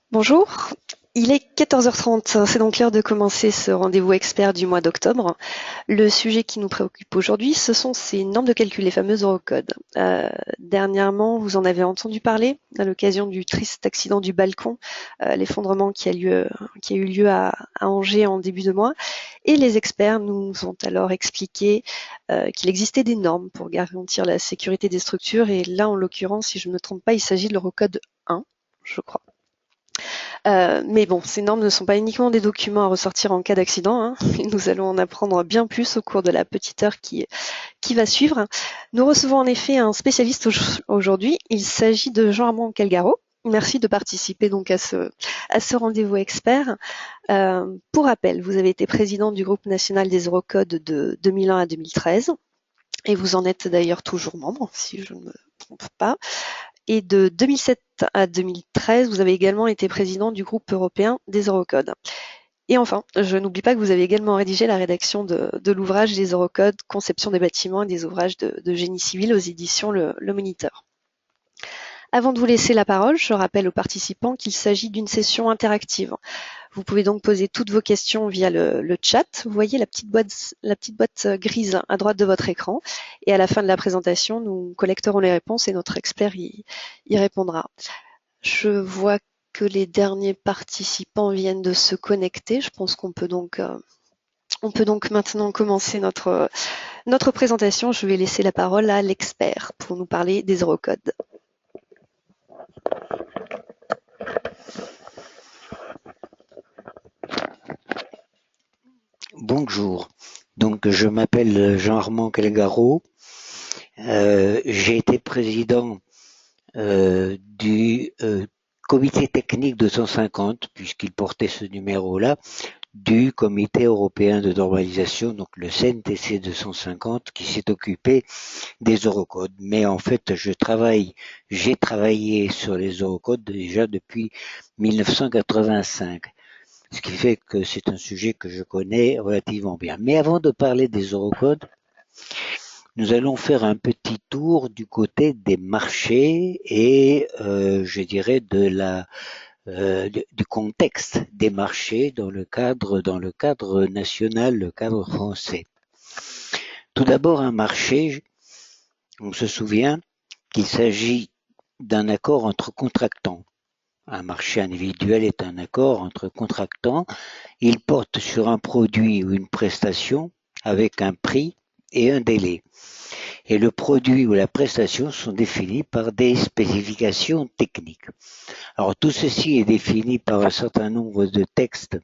Bonjour, il est 14h30, c'est donc l'heure de commencer ce rendez-vous expert du mois d'octobre. Le sujet qui nous préoccupe aujourd'hui, ce sont ces normes de calcul, les fameuses Eurocodes. Dernièrement, vous en avez entendu parler à l'occasion du triste accident du balcon, l'effondrement qui a eu lieu à Angers en début de mois. Et les experts nous ont alors expliqué qu'il existait des normes pour garantir la sécurité des structures. Et là, en l'occurrence, si je ne me trompe pas, il s'agit de l'Eurocode 1, je crois. Mais bon, ces normes ne sont pas uniquement des documents à ressortir en cas d'accident, hein. Nous allons en apprendre bien plus au cours de la petite heure qui va suivre. Nous recevons en effet un spécialiste aujourd'hui. Il s'agit de Jean-Armand Calgaro. Merci de participer donc à ce rendez-vous expert. Pour rappel, vous avez été président du groupe national des Eurocodes de 2001 à 2013 et vous en êtes d'ailleurs toujours membre, si je ne me trompe pas. Et de 2007 à 2013, vous avez également été président du groupe européen des Eurocodes. Et enfin, je n'oublie pas que vous avez également rédigé la rédaction de l'ouvrage des Eurocodes, conception des bâtiments et des ouvrages de génie civil aux éditions Le Moniteur. Avant de vous laisser la parole, je rappelle aux participants qu'il s'agit d'une session interactive. Vous pouvez donc poser toutes vos questions via le chat. Vous voyez la petite boîte grise à droite de votre écran. Et à la fin de la présentation, nous collecterons les réponses et notre expert y répondra. Je vois que les derniers participants viennent de se connecter. Je pense on peut donc maintenant commencer notre présentation. Je vais laisser la parole à l'expert pour nous parler des Eurocodes. Bonjour, donc je m'appelle Jean-Armand Calgaro, j'ai été président du comité technique 250, puisqu'il portait ce numéro-là, du comité européen de normalisation, donc le CNTC 250, qui s'est occupé des Eurocodes. Mais en fait, j'ai travaillé sur les Eurocodes déjà depuis 1985. Ce qui fait que c'est un sujet que je connais relativement bien. Mais avant de parler des Eurocodes, nous allons faire un petit tour du côté des marchés et je dirais du contexte des marchés dans le cadre national, le cadre français. Tout d'abord, un marché, on se souvient qu'il s'agit d'un accord entre contractants. Un marché individuel est un accord entre contractants. Il porte sur un produit ou une prestation avec un prix et un délai. Et le produit ou la prestation sont définis par des spécifications techniques. Alors tout ceci est défini par un certain nombre de textes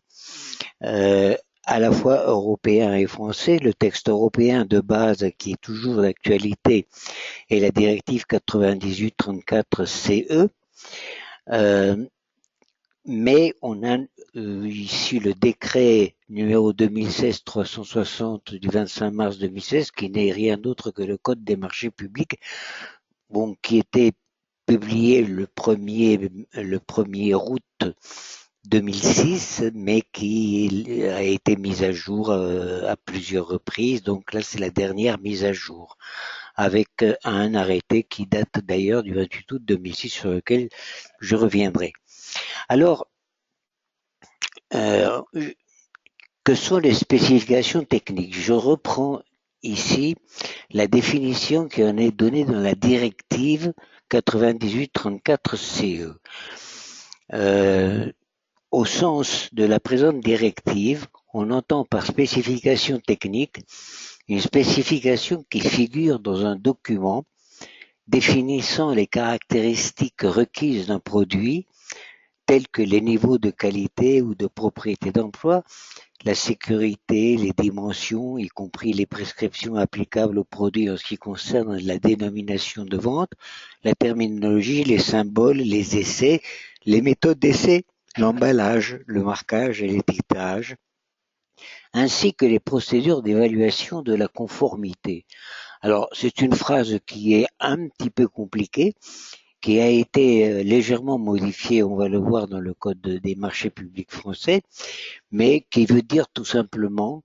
à la fois européens et français. Le texte européen de base qui est toujours d'actualité est la directive 98/34 CE. Mais on a ici le décret numéro 2016-360 du 25 mars 2016 qui n'est rien d'autre que le Code des marchés publics, bon, qui était publié le 1er août 2006, mais qui a été mis à jour à plusieurs reprises. Donc là, c'est la dernière mise à jour, avec un arrêté qui date d'ailleurs du 28 août 2006 sur lequel je reviendrai. Alors, euh, que sont les spécifications techniques? Je reprends ici la définition qui en est donnée dans la directive 98/34 CE. Au sens de la présente directive, on entend par spécification technique une spécification qui figure dans un document définissant les caractéristiques requises d'un produit, tels que les niveaux de qualité ou de propriété d'emploi, la sécurité, les dimensions, y compris les prescriptions applicables aux produits en ce qui concerne la dénomination de vente, la terminologie, les symboles, les essais, les méthodes d'essai, l'emballage, le marquage et l'étiquetage, ainsi que les procédures d'évaluation de la conformité. Alors, c'est une phrase qui est un petit peu compliquée, qui a été légèrement modifiée, on va le voir dans le Code des marchés publics français, mais qui veut dire tout simplement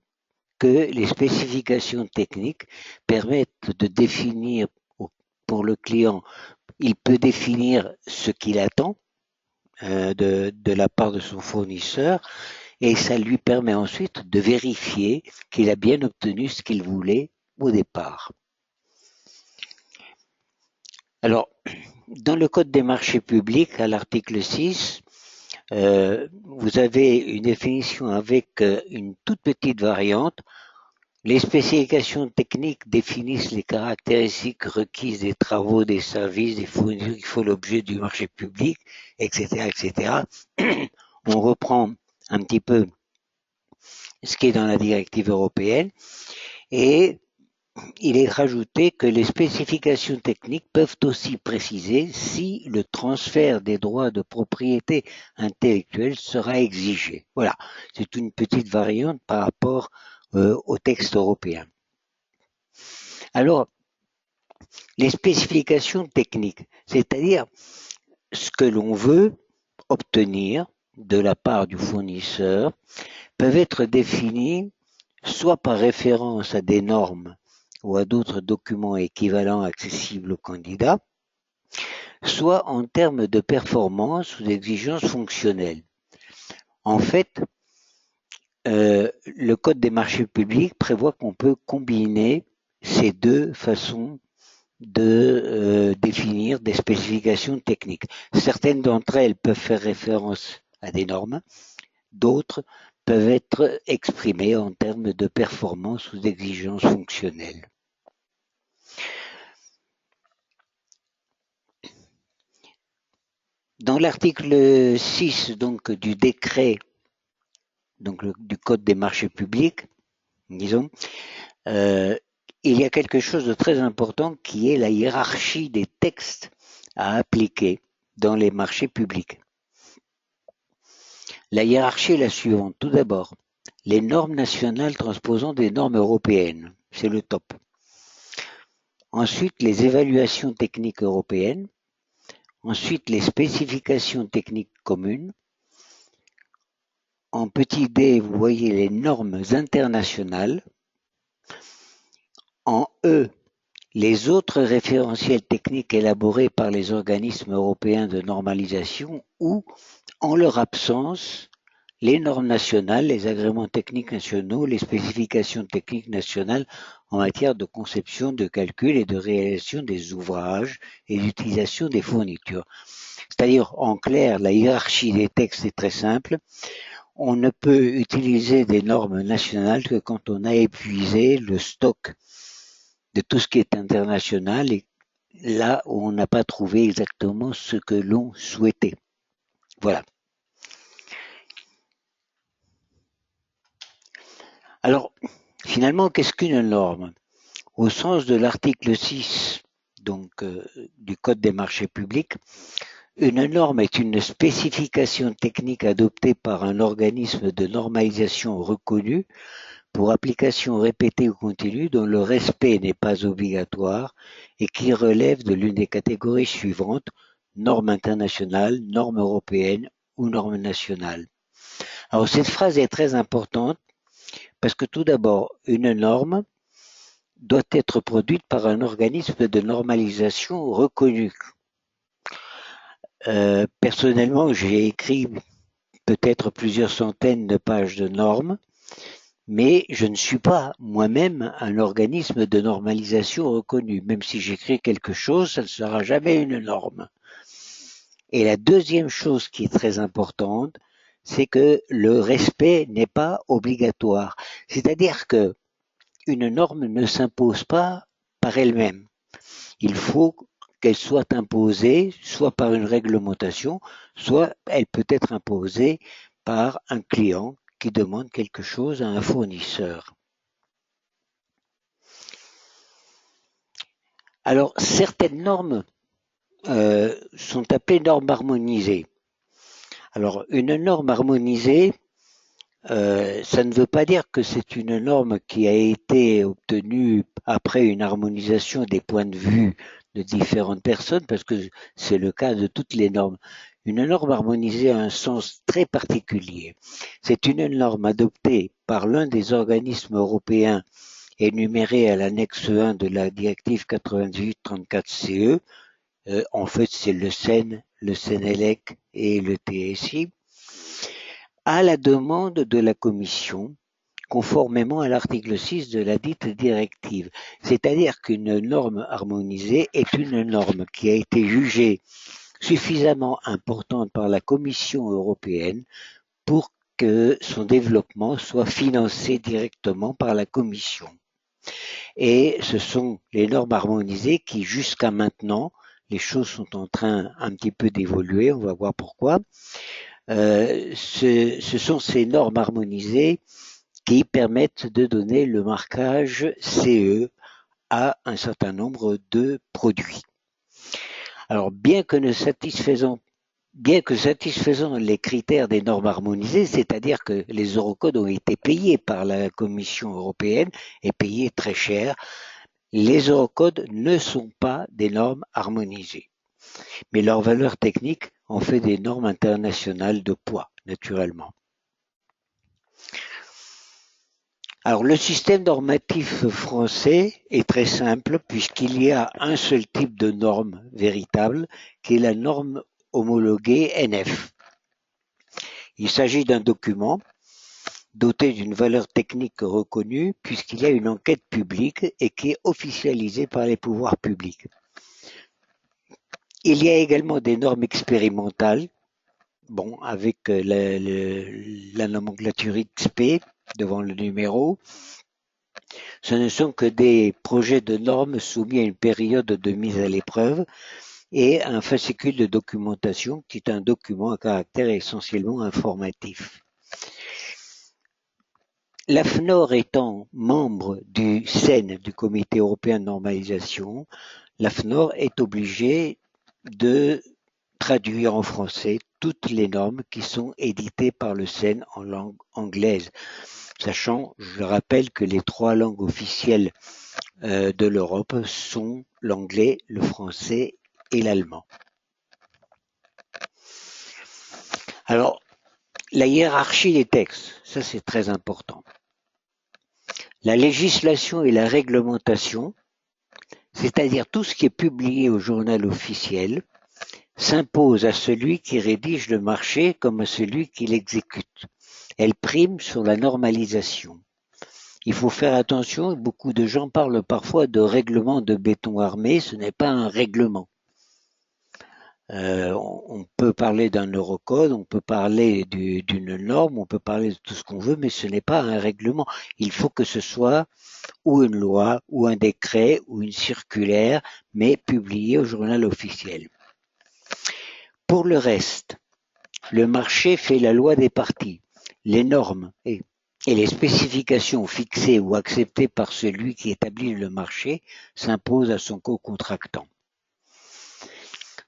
que les spécifications techniques permettent de définir pour le client, il peut définir ce qu'il attend, de la part de son fournisseur, et ça lui permet ensuite de vérifier qu'il a bien obtenu ce qu'il voulait au départ. Alors, dans le Code des marchés publics, à l'article 6, vous avez une définition avec une toute petite variante. Les spécifications techniques définissent les caractéristiques requises des travaux, des services, des fournitures qui font l'objet du marché public, etc., etc. On reprend un petit peu ce qui est dans la directive européenne, et il est rajouté que les spécifications techniques peuvent aussi préciser si le transfert des droits de propriété intellectuelle sera exigé. Voilà, c'est une petite variante par rapport au texte européen. Alors, les spécifications techniques, c'est-à-dire ce que l'on veut obtenir de la part du fournisseur, peuvent être définies soit par référence à des normes ou à d'autres documents équivalents accessibles au candidat, soit en termes de performance ou d'exigences fonctionnelles. En fait, le Code des marchés publics prévoit qu'on peut combiner ces deux façons de définir des spécifications techniques. Certaines d'entre elles peuvent faire référence à des normes, d'autres peuvent être exprimées en termes de performance ou d'exigences fonctionnelles. Dans l'article 6 donc, du décret donc, du Code des marchés publics, disons, il y a quelque chose de très important qui est la hiérarchie des textes à appliquer dans les marchés publics. La hiérarchie est la suivante. Tout d'abord, les normes nationales transposant des normes européennes, c'est le top. Ensuite, les évaluations techniques européennes. Ensuite, les spécifications techniques communes. En petit d, vous voyez les normes internationales. En E, les autres référentiels techniques élaborés par les organismes européens de normalisation ou, en leur absence, les normes nationales, les agréments techniques nationaux, les spécifications techniques nationales en matière de conception, de calcul et de réalisation des ouvrages et d'utilisation des fournitures. C'est-à-dire, en clair, la hiérarchie des textes est très simple. On ne peut utiliser des normes nationales que quand on a épuisé le stock de tout ce qui est international et là où on n'a pas trouvé exactement ce que l'on souhaitait. Voilà. Alors, finalement, qu'est-ce qu'une norme? Au sens de l'article 6 donc, du Code des marchés publics, une norme est une spécification technique adoptée par un organisme de normalisation reconnu pour application répétée ou continue dont le respect n'est pas obligatoire et qui relève de l'une des catégories suivantes, normes internationales, normes européennes ou normes nationales. Alors cette phrase est très importante parce que tout d'abord, une norme doit être produite par un organisme de normalisation reconnu. Personnellement, j'ai écrit peut-être plusieurs centaines de pages de normes, mais je ne suis pas moi-même un organisme de normalisation reconnu. Même si j'écris quelque chose, ça ne sera jamais une norme. Et la deuxième chose qui est très importante, c'est que le respect n'est pas obligatoire. C'est-à-dire que une norme ne s'impose pas par elle-même. Il faut qu'elle soit imposée soit par une réglementation, soit elle peut être imposée par un client qui demande quelque chose à un fournisseur. Alors, certaines normes sont appelées normes harmonisées. Alors, une norme harmonisée, ça ne veut pas dire que c'est une norme qui a été obtenue après une harmonisation des points de vue de différentes personnes, parce que c'est le cas de toutes les normes. Une norme harmonisée a un sens très particulier. C'est une norme adoptée par l'un des organismes européens énumérés à l'annexe 1 de la directive 98/34/CE, En fait, c'est le SEN, le Sénélec et le TSI, à la demande de la Commission, conformément à l'article 6 de la dite directive. C'est-à-dire qu'une norme harmonisée est une norme qui a été jugée suffisamment importante par la Commission européenne pour que son développement soit financé directement par la Commission. Et ce sont les normes harmonisées qui, jusqu'à maintenant, les choses sont en train un petit peu d'évoluer, on va voir pourquoi. Ce sont ces normes harmonisées qui permettent de donner le marquage CE à un certain nombre de produits. Alors, bien que satisfaisant les critères des normes harmonisées, c'est-à-dire que les eurocodes ont été payés par la Commission européenne et payés très cher, les eurocodes ne sont pas des normes harmonisées. Mais leur valeur technique en fait des normes internationales de poids, naturellement. Alors, le système normatif français est très simple puisqu'il y a un seul type de norme véritable qui est la norme homologuée NF. Il s'agit d'un document doté d'une valeur technique reconnue puisqu'il y a une enquête publique et qui est officialisée par les pouvoirs publics. Il y a également des normes expérimentales, avec la nomenclature XP devant le numéro. Ce ne sont que des projets de normes soumis à une période de mise à l'épreuve et un fascicule de documentation qui est un document à caractère essentiellement informatif. L'AFNOR étant membre du CEN, du Comité européen de normalisation, l'AFNOR est obligé de traduire en français toutes les normes qui sont éditées par le CEN en langue anglaise. Sachant, je rappelle que les 3 langues officielles de l'Europe sont l'anglais, le français et l'allemand. Alors, la hiérarchie des textes, ça c'est très important. La législation et la réglementation, c'est-à-dire tout ce qui est publié au journal officiel, s'impose à celui qui rédige le marché comme à celui qui l'exécute. Elle prime sur la normalisation. Il faut faire attention, beaucoup de gens parlent parfois de règlement de béton armé, ce n'est pas un règlement. On peut parler d'un eurocode, on peut parler d'une norme, on peut parler de tout ce qu'on veut, mais ce n'est pas un règlement. Il faut que ce soit ou une loi, ou un décret, ou une circulaire, mais publié au journal officiel. Pour le reste, le marché fait la loi des parties. Les normes et les spécifications fixées ou acceptées par celui qui établit le marché s'imposent à son co-contractant.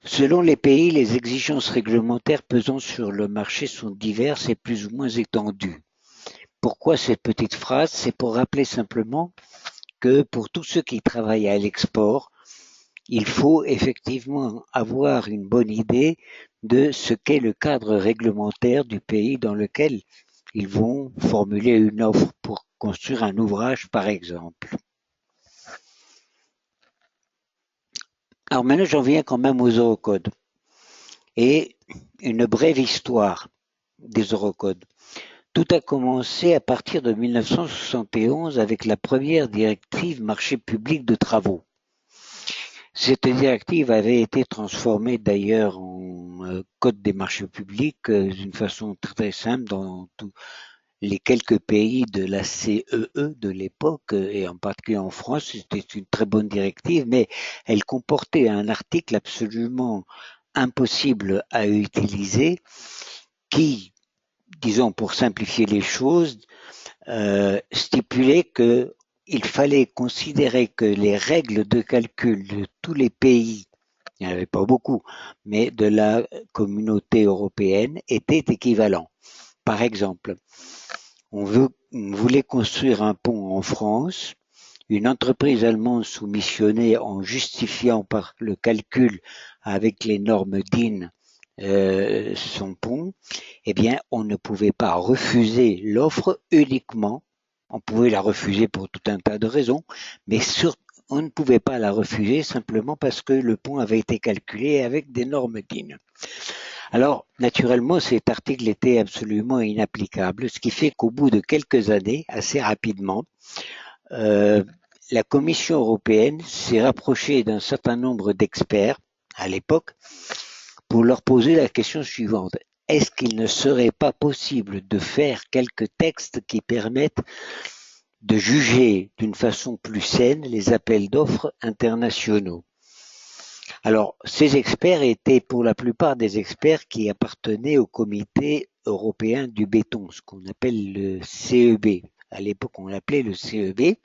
Selon les pays, les exigences réglementaires pesant sur le marché sont diverses et plus ou moins étendues. Pourquoi cette petite phrase? C'est pour rappeler simplement que pour tous ceux qui travaillent à l'export, il faut effectivement avoir une bonne idée de ce qu'est le cadre réglementaire du pays dans lequel ils vont formuler une offre pour construire un ouvrage, par exemple. Alors maintenant, j'en viens quand même aux eurocodes. Et une brève histoire des eurocodes. Tout a commencé à partir de 1971 avec la première directive marché public de travaux. Cette directive avait été transformée d'ailleurs en code des marchés publics d'une façon très simple dans tous les quelques pays de la CEE de l'époque, et en particulier en France. C'était une très bonne directive, mais elle comportait un article absolument impossible à utiliser qui, disons pour simplifier les choses, stipulait que il fallait considérer que les règles de calcul de tous les pays, il n'y en avait pas beaucoup, mais de la communauté européenne étaient équivalents. Par exemple, on voulait construire un pont en France, une entreprise allemande soumissionnait en justifiant par le calcul avec les normes DIN son pont, eh bien, on ne pouvait pas refuser l'offre uniquement. On pouvait la refuser pour tout un tas de raisons, mais on ne pouvait pas la refuser simplement parce que le pont avait été calculé avec des normes DIN. Alors, naturellement, cet article était absolument inapplicable, ce qui fait qu'au bout de quelques années, assez rapidement, euh, la Commission européenne s'est rapprochée d'un certain nombre d'experts à l'époque pour leur poser la question suivante. Est-ce qu'il ne serait pas possible de faire quelques textes qui permettent de juger d'une façon plus saine les appels d'offres internationaux? Alors, ces experts étaient pour la plupart des experts qui appartenaient au comité européen du béton, ce qu'on appelle le CEB. À l'époque, on l'appelait le CEB.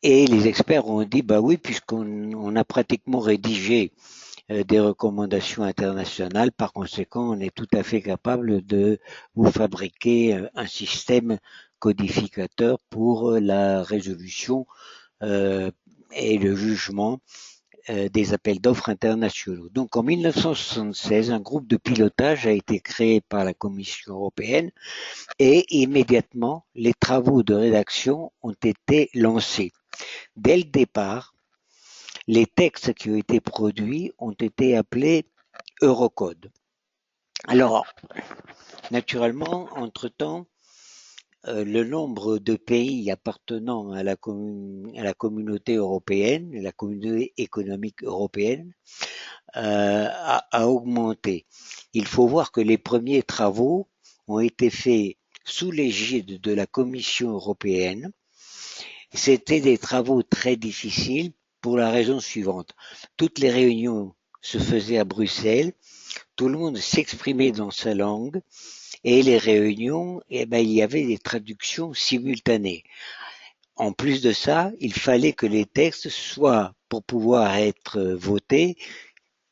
Et les experts ont dit, bah oui, puisqu'on a pratiquement rédigé des recommandations internationales, par conséquent, on est tout à fait capable de vous fabriquer un système codificateur pour la résolution et le jugement des appels d'offres internationaux. Donc en 1976, un groupe de pilotage a été créé par la Commission européenne et immédiatement, les travaux de rédaction ont été lancés. Dès le départ, les textes qui ont été produits ont été appelés Eurocode. Alors, naturellement, entre-temps, le nombre de pays appartenant à la communauté européenne, la communauté économique européenne, a augmenté. Il faut voir que les premiers travaux ont été faits sous l'égide de la Commission européenne. C'était des travaux très difficiles pour la raison suivante. Toutes les réunions se faisaient à Bruxelles, tout le monde s'exprimait dans sa langue, et les réunions, il y avait des traductions simultanées. En plus de ça, il fallait que les textes soient, pour pouvoir être votés,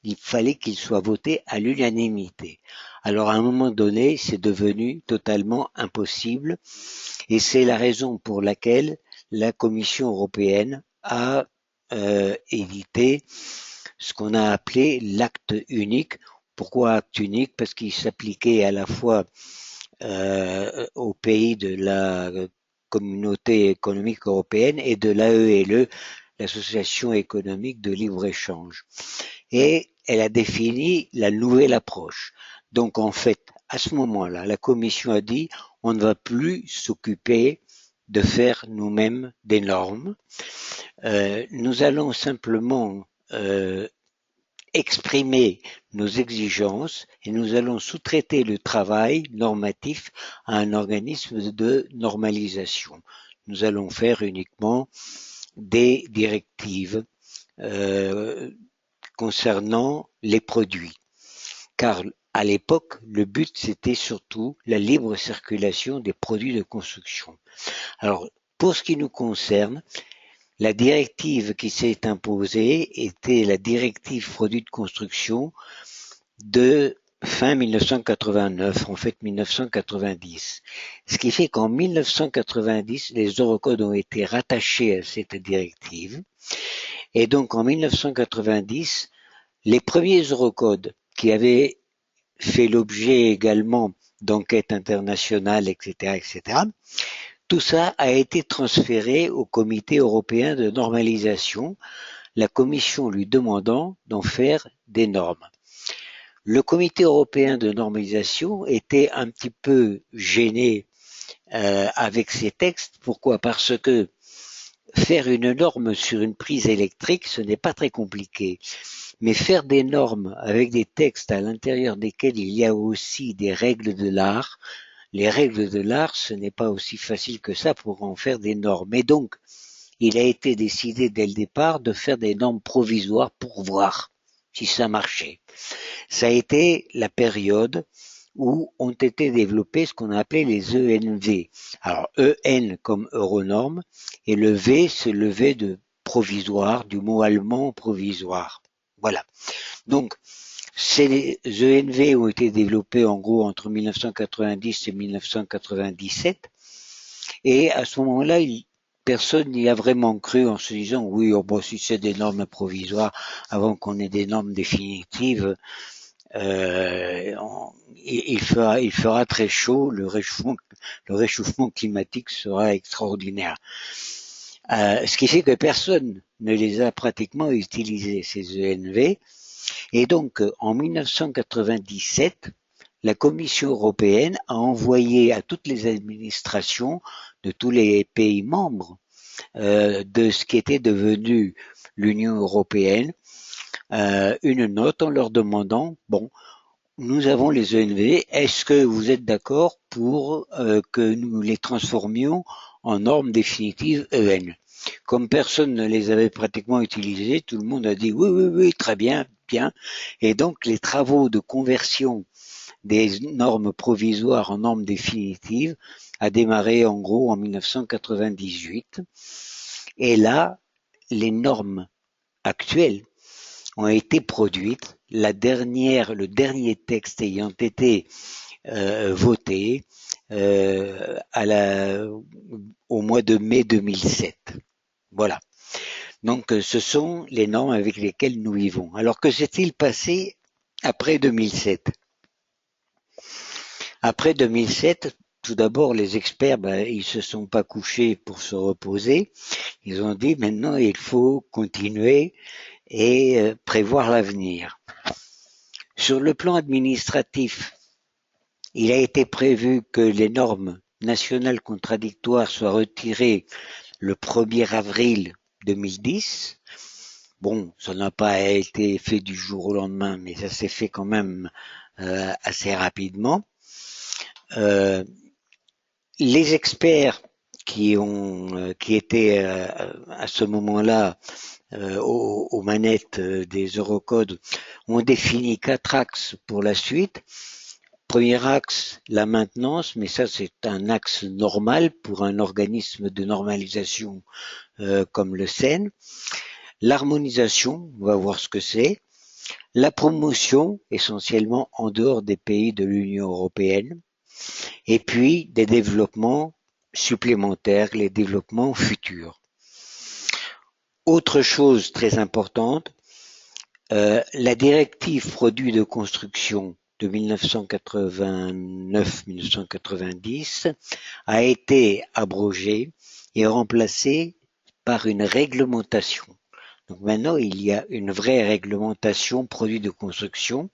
il fallait qu'ils soient votés à l'unanimité. Alors à un moment donné, c'est devenu totalement impossible, et c'est la raison pour laquelle la Commission européenne a édité ce qu'on a appelé l'acte unique. Pourquoi acte unique? Parce qu'il s'appliquait à la fois aux pays de la communauté économique européenne et de l'AELE, l'Association économique de libre-échange. Et elle a défini la nouvelle approche. Donc en fait, à ce moment-là, la Commission a dit on ne va plus s'occuper de faire nous-mêmes des normes. Nous allons simplement exprimer nos exigences et nous allons sous-traiter le travail normatif à un organisme de normalisation. Nous allons faire uniquement des directives concernant les produits. Car à l'époque, le but c'était surtout la libre circulation des produits de construction. Alors, pour ce qui nous concerne, la directive qui s'est imposée était la directive produits de construction de fin 1989, en fait 1990. Ce qui fait qu'en 1990, les Eurocodes ont été rattachés à cette directive. Et donc en 1990, les premiers Eurocodes qui avaient fait l'objet également d'enquêtes internationales, etc., etc., tout ça a été transféré au Comité européen de normalisation, la Commission lui demandant d'en faire des normes. Le Comité européen de normalisation était un petit peu gêné avec ces textes. Pourquoi? Parce que faire une norme sur une prise électrique, ce n'est pas très compliqué. Mais faire des normes avec des textes à l'intérieur desquels il y a aussi des règles de l'art, les règles de l'art, ce n'est pas aussi facile que ça pour en faire des normes. Et donc, il a été décidé dès le départ de faire des normes provisoires pour voir si ça marchait. Ça a été la période où ont été développés ce qu'on a appelé les ENV. Alors, EN comme Euronorme, et le V, c'est le V de provisoire, du mot allemand provisoire. Voilà. Donc, ces ENV ont été développés en gros entre 1990 et 1997. Et à ce moment-là, personne n'y a vraiment cru en se disant oui, oh, bon, si c'est des normes provisoires, avant qu'on ait des normes définitives, il fera très chaud, le réchauffement climatique sera extraordinaire. Ce qui fait que personne ne les a pratiquement utilisés, ces ENV. Et donc, en 1997, la Commission européenne a envoyé à toutes les administrations de tous les pays membres de ce qui était devenu l'Union européenne une note en leur demandant, bon, nous avons les ENV, est-ce que vous êtes d'accord pour que nous les transformions en normes définitives EN? Comme personne ne les avait pratiquement utilisées, tout le monde a dit oui, oui, oui, très bien, bien. Et donc les travaux de conversion des normes provisoires en normes définitives a démarré en gros en 1998. Et là, les normes actuelles ont été produites. Le dernier texte ayant été voté au mois de mai 2007. Voilà. Donc, ce sont les normes avec lesquelles nous vivons. Alors, que s'est-il passé après 2007? Après 2007, tout d'abord, les experts, ils se sont pas couchés pour se reposer. Ils ont dit, maintenant, il faut continuer et prévoir l'avenir. Sur le plan administratif, il a été prévu que les normes nationales contradictoires soient retirées le 1er avril 2010. Bon, ça n'a pas été fait du jour au lendemain, mais ça s'est fait quand même assez rapidement. Les experts qui étaient à ce moment-là aux manettes des Eurocodes ont défini 4 axes pour la suite. Premier axe, la maintenance, mais ça c'est un axe normal pour un organisme de normalisation comme le CEN. L'harmonisation, on va voir ce que c'est. La promotion, essentiellement en dehors des pays de l'Union européenne. Et puis des développements supplémentaires, les développements futurs. Autre chose très importante, la directive produits de construction de 1989-1990 a été abrogée et remplacée par une réglementation. Donc maintenant, il y a une vraie réglementation produits de construction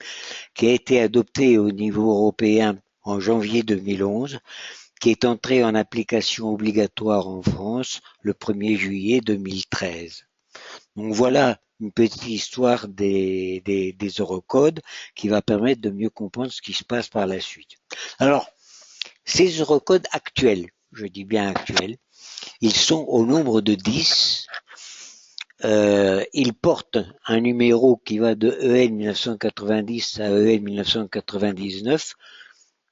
qui a été adoptée au niveau européen en janvier 2011, qui est entrée en application obligatoire en France le 1er juillet 2013. Donc voilà une petite histoire des Eurocodes qui va permettre de mieux comprendre ce qui se passe par la suite. Alors, ces Eurocodes actuels, je dis bien actuels, ils sont au nombre de 10. Ils portent un numéro qui va de EN 1990 à EN 1999.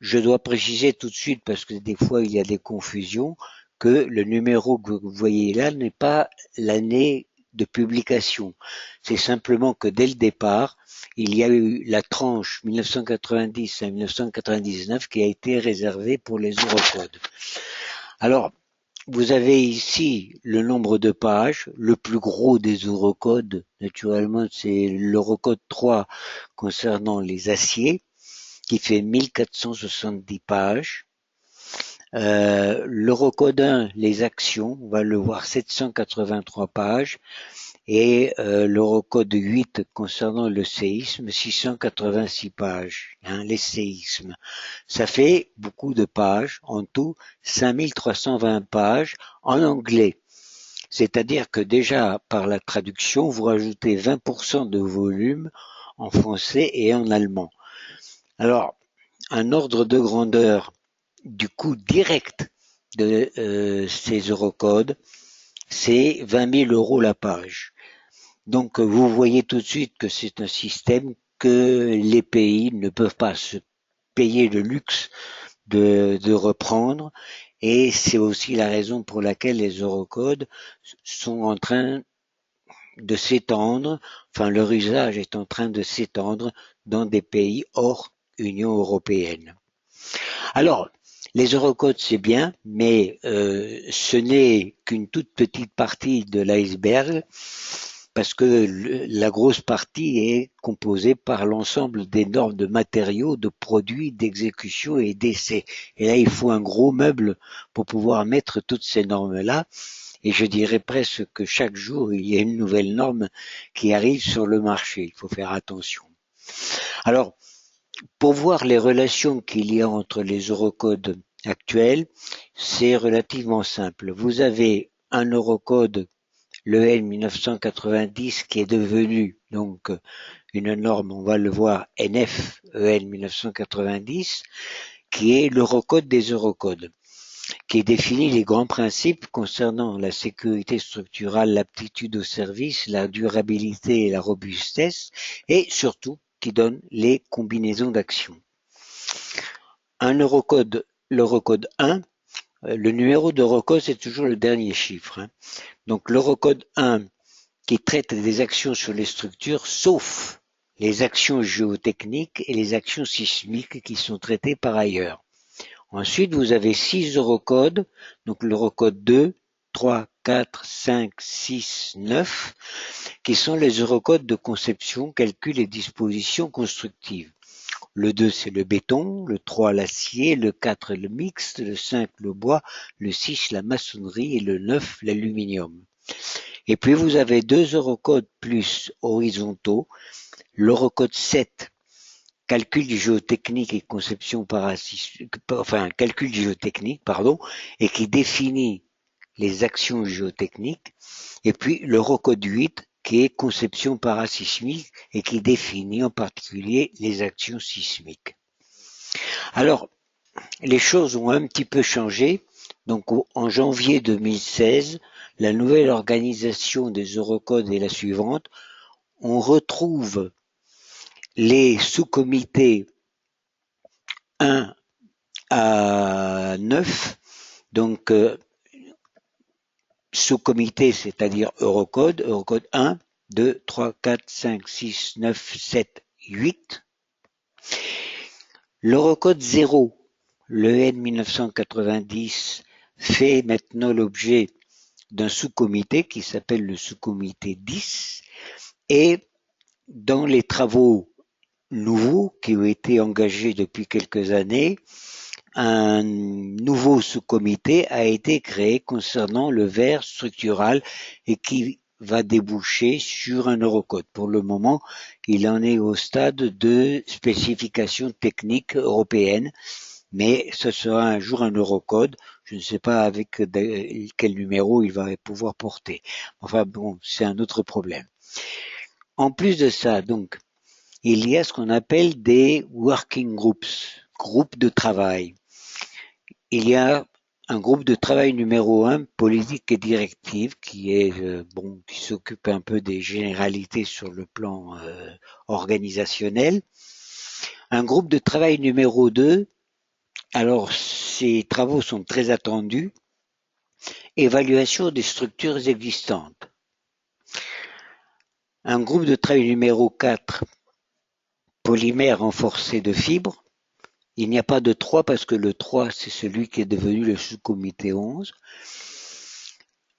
Je dois préciser tout de suite, parce que des fois il y a des confusions, que le numéro que vous voyez là n'est pas l'année de publication. C'est simplement que dès le départ, il y a eu la tranche 1990 à 1999 qui a été réservée pour les Eurocodes. Alors, vous avez ici le nombre de pages. Le plus gros des Eurocodes, naturellement, c'est l'Eurocode 3 concernant les aciers, qui fait 1470 pages. L'Eurocode 1, les actions, on va le voir, 783 pages. Et l'Eurocode 8 concernant le séisme, 686 pages, les séismes. Ça fait beaucoup de pages, en tout 5320 pages en anglais. C'est-à-dire que déjà par la traduction, vous rajoutez 20% de volume en français et en allemand. Alors, un ordre de grandeur du coût direct de ces Eurocodes, c'est 20 000 € la page. Donc vous voyez tout de suite que c'est un système que les pays ne peuvent pas se payer le luxe de reprendre, et c'est aussi la raison pour laquelle les Eurocodes sont en train de s'étendre, enfin leur usage est en train de s'étendre dans des pays hors Union européenne. Alors, les Eurocodes c'est bien, mais ce n'est qu'une toute petite partie de l'iceberg, parce que la grosse partie est composée par l'ensemble des normes de matériaux, de produits, d'exécution et d'essais. Et là, il faut un gros meuble pour pouvoir mettre toutes ces normes-là. Et je dirais presque que chaque jour, il y a une nouvelle norme qui arrive sur le marché. Il faut faire attention. Alors, pour voir les relations qu'il y a entre les eurocodes actuels, c'est relativement simple. Vous avez un eurocode, le N 1990, qui est devenu donc une norme, on va le voir, NF EN 1990, qui est l'eurocode des eurocodes, qui définit les grands principes concernant la sécurité structurale, l'aptitude au service, la durabilité et la robustesse, et surtout qui donne les combinaisons d'actions. Un eurocode, l'eurocode 1, le numéro d'eurocode, c'est toujours le dernier chiffre. Donc l'eurocode 1 qui traite des actions sur les structures, sauf les actions géotechniques et les actions sismiques qui sont traitées par ailleurs. Ensuite, vous avez 6 eurocodes, donc l'eurocode 2, 3, 4, 5, 6, 9, qui sont les eurocodes de conception, calcul et disposition constructive. Le 2, c'est le béton, le 3, l'acier, le 4, le mixte, le 5, le bois, le 6, la maçonnerie et le 9, l'aluminium. Et puis vous avez 2 eurocodes plus horizontaux, l'eurocode 7, calcul géotechnique et conception calcul géotechnique, et qui définit les actions géotechniques, et puis l'eurocode 8, qui est conception parasismique et qui définit en particulier les actions sismiques. Alors, les choses ont un petit peu changé. Donc, en janvier 2016, la nouvelle organisation des eurocodes est la suivante. On retrouve les sous-comités 1 à 9, donc sous-comité, c'est-à-dire eurocode 1, 2, 3, 4, 5, 6, 9, 7, 8. L'eurocode 0, le N 1990, fait maintenant l'objet d'un sous-comité qui s'appelle le sous-comité 10, et dans les travaux nouveaux qui ont été engagés depuis quelques années, un nouveau sous-comité a été créé concernant le verre structural et qui va déboucher sur un eurocode. Pour le moment, il en est au stade de spécification technique européenne, mais ce sera un jour un eurocode. Je ne sais pas avec quel numéro il va pouvoir porter. Enfin bon, c'est un autre problème. En plus de ça, donc, il y a ce qu'on appelle des working groups, groupes de travail. Il y a un groupe de travail numéro 1, politique et directive, qui est qui s'occupe un peu des généralités sur le plan organisationnel. Un groupe de travail numéro 2, alors ces travaux sont très attendus, évaluation des structures existantes. Un groupe de travail numéro 4, polymère renforcé de fibres. Il n'y a pas de 3 parce que le 3, c'est celui qui est devenu le sous-comité 11.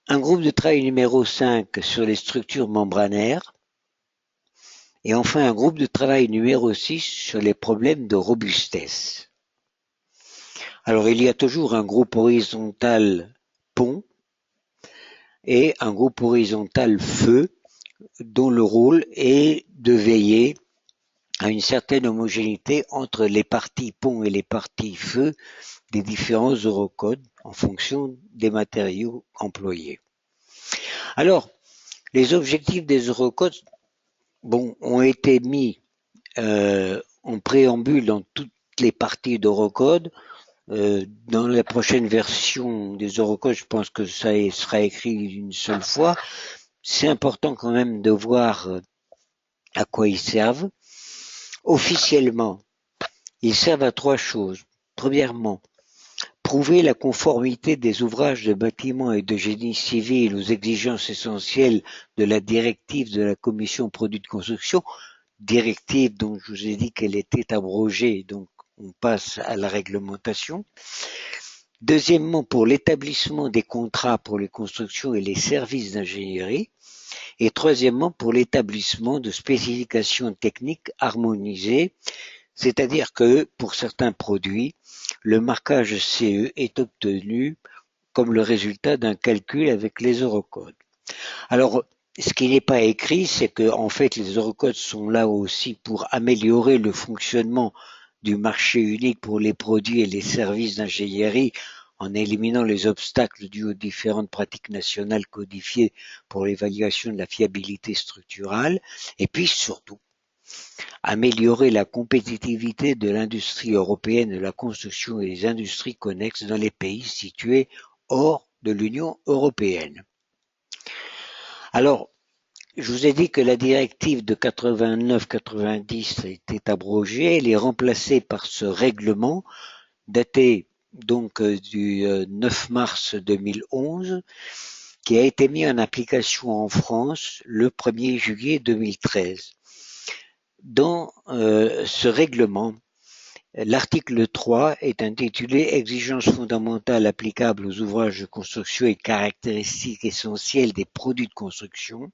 Un groupe de travail numéro 5 sur les structures membranaires. Et enfin, un groupe de travail numéro 6 sur les problèmes de robustesse. Alors, il y a toujours un groupe horizontal pont et un groupe horizontal feu dont le rôle est de veiller à une certaine homogénéité entre les parties pont et les parties feu des différents eurocodes en fonction des matériaux employés. Alors, les objectifs des eurocodes ont été mis en préambule dans toutes les parties d'eurocode. Dans la prochaine version des eurocodes, je pense que ça sera écrit une seule fois. C'est important quand même de voir à quoi ils servent. Officiellement, ils servent à 3 choses. Premièrement, prouver la conformité des ouvrages de bâtiments et de génie civil aux exigences essentielles de la directive de la Commission produits de construction, directive dont je vous ai dit qu'elle était abrogée, donc on passe à la réglementation. Deuxièmement, pour l'établissement des contrats pour les constructions et les services d'ingénierie. Et troisièmement, pour l'établissement de spécifications techniques harmonisées, c'est-à-dire que pour certains produits, le marquage CE est obtenu comme le résultat d'un calcul avec les eurocodes. Alors, ce qui n'est pas écrit, c'est que en fait, les eurocodes sont là aussi pour améliorer le fonctionnement du marché unique pour les produits et les services d'ingénierie en éliminant les obstacles dus aux différentes pratiques nationales codifiées pour l'évaluation de la fiabilité structurale, et puis surtout améliorer la compétitivité de l'industrie européenne de la construction et des industries connexes dans les pays situés hors de l'Union européenne. Alors, je vous ai dit que la directive de 89-90 était abrogée, elle est remplacée par ce règlement daté donc du 9 mars 2011 qui a été mis en application en France le 1er juillet 2013. Dans ce règlement, l'article 3 est intitulé Exigences fondamentales applicables aux ouvrages de construction et caractéristiques essentielles des produits de construction.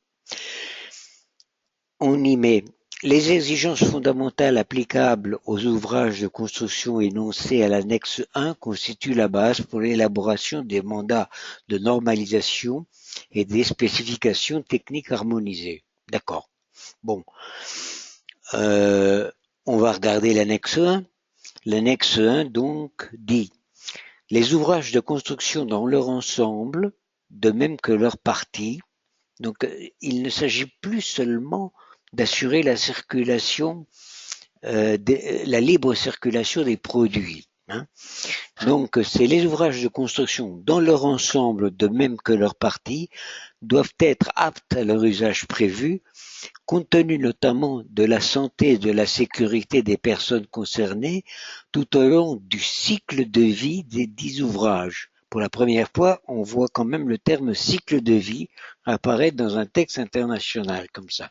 On y met les exigences fondamentales applicables aux ouvrages de construction énoncées à l'annexe 1 constituent la base pour l'élaboration des mandats de normalisation et des spécifications techniques harmonisées. D'accord. Bon. On va regarder l'annexe 1. L'annexe 1 donc dit les ouvrages de construction dans leur ensemble, de même que leurs parties. Donc il ne s'agit plus seulement d'assurer la circulation, la libre circulation des produits. Hein. Donc c'est les ouvrages de construction dans leur ensemble, de même que leurs parties, doivent être aptes à leur usage prévu, compte tenu notamment de la santé et de la sécurité des personnes concernées tout au long du cycle de vie des 10 ouvrages. Pour la première fois, on voit quand même le terme cycle de vie apparaître dans un texte international comme ça.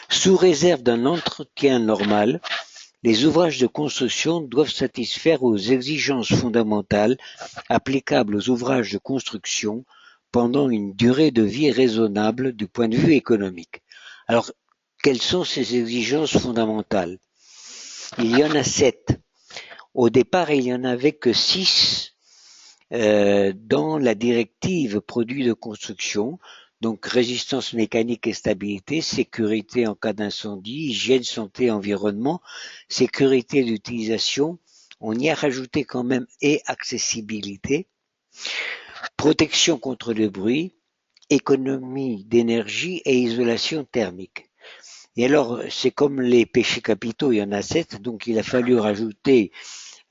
Sous réserve d'un entretien normal, les ouvrages de construction doivent satisfaire aux exigences fondamentales applicables aux ouvrages de construction pendant une durée de vie raisonnable du point de vue économique. Alors, quelles sont ces exigences fondamentales? Il y en a 7. Au départ, il n'y en avait que 6 dans la directive produits de construction, donc résistance mécanique et stabilité, sécurité en cas d'incendie, hygiène, santé, environnement, sécurité d'utilisation, on y a rajouté quand même et accessibilité, protection contre le bruit, économie d'énergie et isolation thermique. Et alors, c'est comme les péchés capitaux, il y en a 7, donc il a fallu rajouter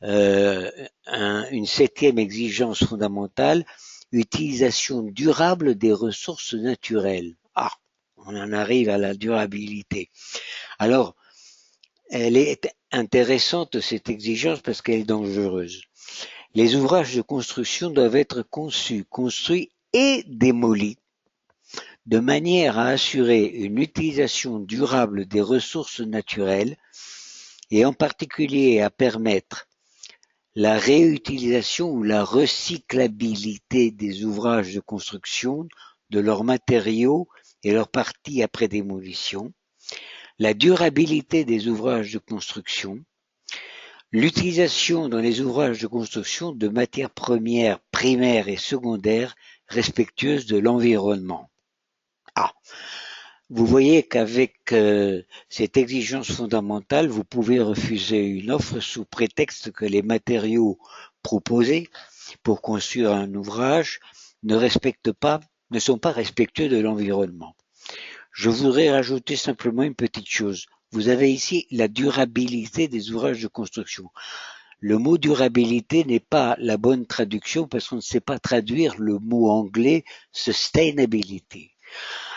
une 7e exigence fondamentale, utilisation durable des ressources naturelles. Ah, on en arrive à la durabilité. Alors, elle est intéressante cette exigence parce qu'elle est dangereuse. Les ouvrages de construction doivent être conçus, construits et démolis de manière à assurer une utilisation durable des ressources naturelles et en particulier à permettre la réutilisation ou la recyclabilité des ouvrages de construction, de leurs matériaux et leurs parties après démolition, la durabilité des ouvrages de construction, l'utilisation dans les ouvrages de construction de matières premières primaires et secondaires respectueuses de l'environnement. Ah, vous voyez qu'avec cette exigence fondamentale, vous pouvez refuser une offre sous prétexte que les matériaux proposés pour construire un ouvrage ne sont pas respectueux de l'environnement. Je voudrais rajouter simplement une petite chose. Vous avez ici la durabilité des ouvrages de construction. Le mot durabilité n'est pas la bonne traduction parce qu'on ne sait pas traduire le mot anglais sustainability.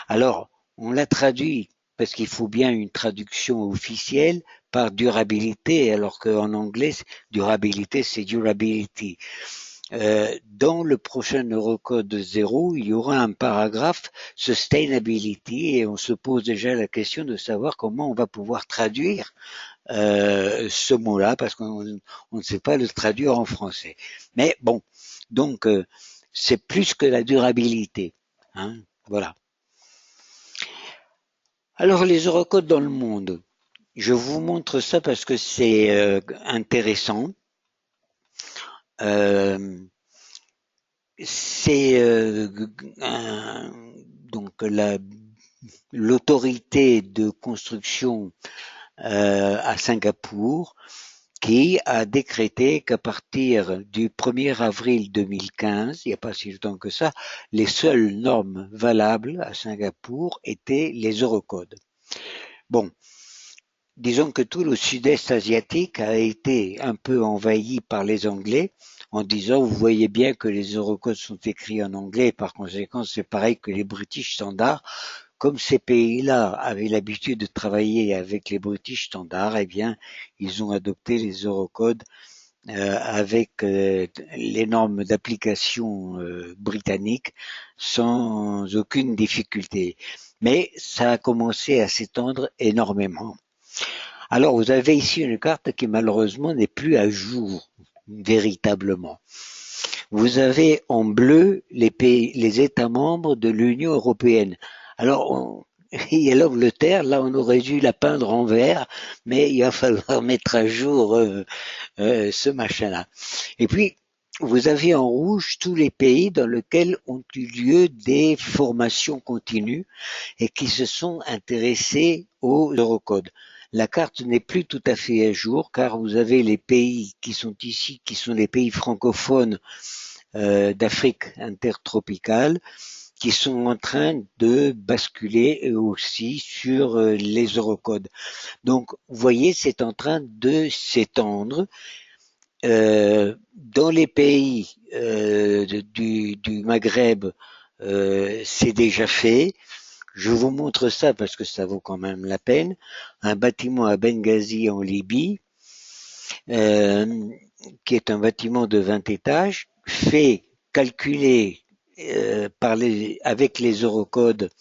Alors, on l'a traduit parce qu'il faut bien une traduction officielle par durabilité, alors qu'en anglais, durabilité, c'est durability. Dans le prochain Eurocode 0, il y aura un paragraphe sustainability et on se pose déjà la question de savoir comment on va pouvoir traduire ce mot-là parce qu'on ne sait pas le traduire en français. Mais bon, donc c'est plus que la durabilité. Hein, voilà. Alors les Eurocodes dans le monde, je vous montre ça parce que c'est intéressant. c'est donc l'autorité de construction à Singapour qui a décrété qu'à partir du 1er avril 2015, il n'y a pas si longtemps que ça, les seules normes valables à Singapour étaient les eurocodes. Bon, disons que tout le sud-est asiatique a été un peu envahi par les Anglais en disant vous voyez bien que les eurocodes sont écrits en anglais, par conséquent c'est pareil que les British Standards. Comme ces pays-là avaient l'habitude de travailler avec les British Standards, eh bien, ils ont adopté les eurocodes avec les normes d'application britanniques sans aucune difficulté. Mais ça a commencé à s'étendre énormément. Alors, vous avez ici une carte qui malheureusement n'est plus à jour véritablement. Vous avez en bleu les pays, les États membres de l'Union européenne. Alors, il y a l'Angleterre, là on aurait dû la peindre en vert, mais il va falloir mettre à jour ce machin-là. Et puis, vous avez en rouge tous les pays dans lesquels ont eu lieu des formations continues et qui se sont intéressés aux eurocodes. La carte n'est plus tout à fait à jour car vous avez les pays qui sont ici, qui sont les pays francophones d'Afrique intertropicale, qui sont en train de basculer eux aussi sur les eurocodes. Donc, vous voyez, c'est en train de s'étendre. Dans les pays du Maghreb, c'est déjà fait. Je vous montre ça parce que ça vaut quand même la peine. Un bâtiment à Benghazi en Libye, euh, qui est un bâtiment de 20 étages, fait calculer avec les eurocodes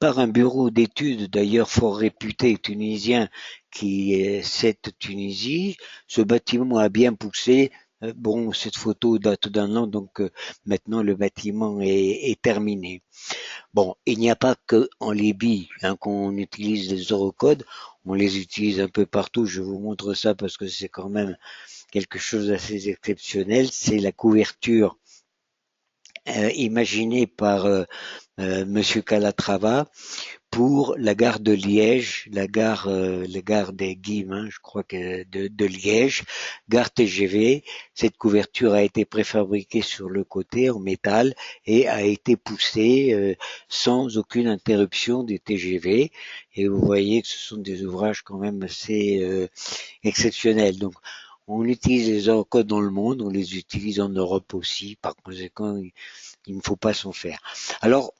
par un bureau d'études d'ailleurs fort réputé tunisien qui est cette Tunisie. Ce bâtiment a bien poussé. Bon, cette photo date d'un an, donc maintenant le bâtiment est terminé. Bon, il n'y a pas que en Libye qu'on utilise les eurocodes, on les utilise un peu partout. Je vous montre ça parce que c'est quand même quelque chose d'assez exceptionnel. C'est la couverture imaginée par Monsieur Calatrava pour la gare de Liège, la gare des Guillemins, je crois que de Liège, gare TGV. Cette couverture a été préfabriquée sur le côté en métal et a été poussée sans aucune interruption des TGV. Et vous voyez que ce sont des ouvrages quand même assez exceptionnels. Donc, on utilise les eurocodes dans le monde, on les utilise en Europe aussi. Par conséquent, il ne faut pas s'en faire. Alors,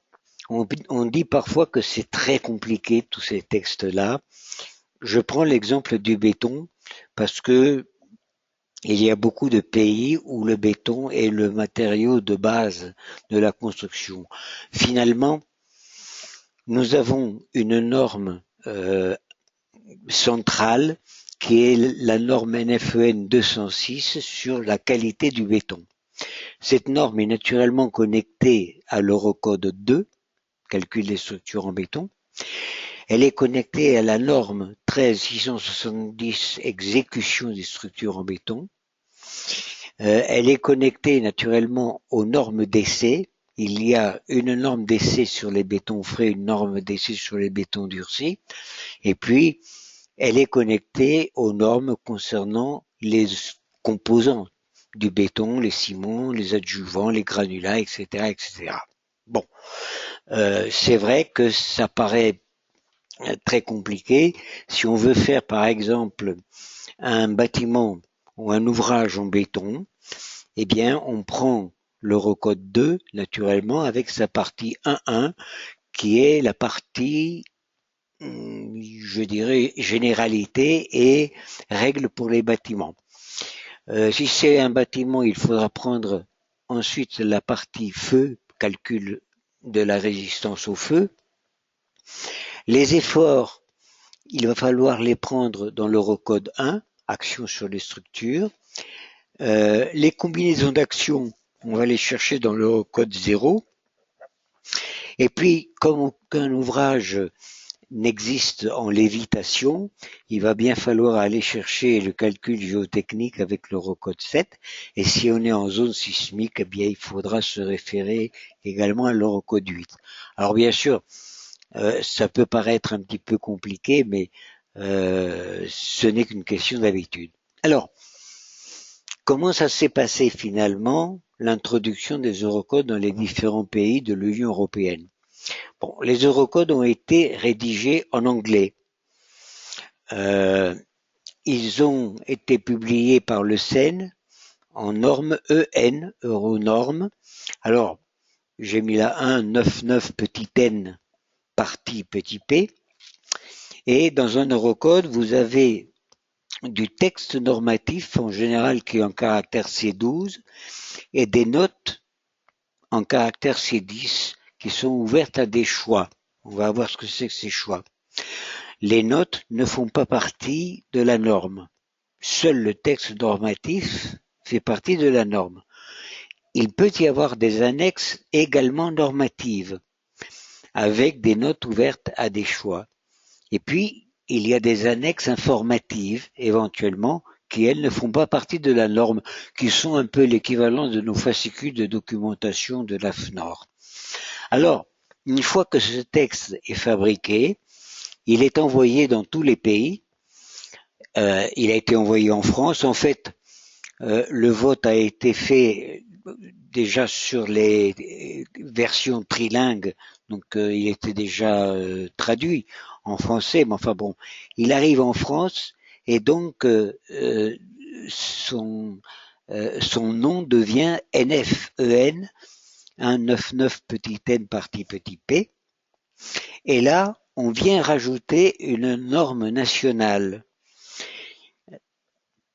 on dit parfois que c'est très compliqué tous ces textes-là. Je prends l'exemple du béton parce que il y a beaucoup de pays où le béton est le matériau de base de la construction. Finalement, nous avons une norme centrale qui est la norme NFEN 206 sur la qualité du béton. Cette norme est naturellement connectée à l'Eurocode 2, calcul des structures en béton. Elle est connectée à la norme 13670 exécution des structures en béton. Elle est connectée naturellement aux normes d'essai. Il y a une norme d'essai sur les bétons frais, une norme d'essai sur les bétons durcis. Et puis, elle est connectée aux normes concernant les composants du béton, les ciments, les adjuvants, les granulats, etc., etc. Bon, c'est vrai que ça paraît très compliqué. Si on veut faire, par exemple, un bâtiment ou un ouvrage en béton, eh bien, on prend l'Eurocode 2, naturellement, avec sa partie 1.1, qui est la partie, je dirais, généralité et règles pour les bâtiments. Si c'est un bâtiment, il faudra prendre ensuite la partie feu, calcul de la résistance au feu. Les efforts, il va falloir les prendre dans l'Eurocode 1, action sur les structures. Les combinaisons d'actions, on va les chercher dans l'Eurocode 0. Et puis, comme aucun ouvrage n'existe en lévitation, il va bien falloir aller chercher le calcul géotechnique avec l'Eurocode 7. Et si on est en zone sismique, eh bien, il faudra se référer également à l'Eurocode 8. Alors bien sûr, ça peut paraître un petit peu compliqué, mais ce n'est qu'une question d'habitude. Alors, comment ça s'est passé finalement, l'introduction des Eurocodes dans les différents pays de l'Union européenne? Bon, les Eurocodes ont été rédigés en anglais. Ils ont été publiés par le CEN en norme EN, Euronorme. Alors, j'ai mis là 199 petit n partie petit p. Et dans un Eurocode, vous avez du texte normatif en général qui est en caractère C12 et des notes en caractère C10 qui sont ouvertes à des choix. On va voir ce que c'est que ces choix. Les notes ne font pas partie de la norme. Seul le texte normatif fait partie de la norme. Il peut y avoir des annexes également normatives avec des notes ouvertes à des choix. Et puis, il y a des annexes informatives, éventuellement, qui, elles, ne font pas partie de la norme, qui sont un peu l'équivalent de nos fascicules de documentation de la FNOR. Alors, une fois que ce texte est fabriqué, il est envoyé dans tous les pays. Il a été envoyé en France. En fait, le vote a été fait déjà sur les versions trilingues, donc il était déjà traduit en français, mais enfin bon, il arrive en France et donc son nom devient NFEN, 199 petit n partie petit p, et là on vient rajouter une norme nationale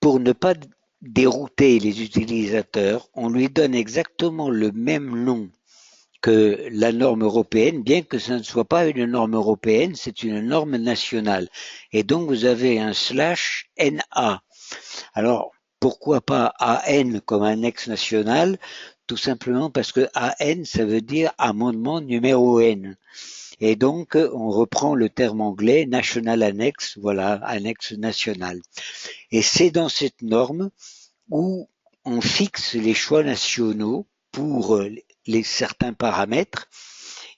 pour ne pas dérouter les utilisateurs. On lui donne exactement le même nom que la norme européenne, bien que ce ne soit pas une norme européenne, c'est une norme nationale. Et donc vous avez un /NA. Alors, pourquoi pas AN comme annexe nationale? Tout simplement parce que AN, ça veut dire amendement numéro N. Et donc, on reprend le terme anglais, National Annex, voilà, annexe nationale. Et c'est dans cette norme où on fixe les choix nationaux pour certains paramètres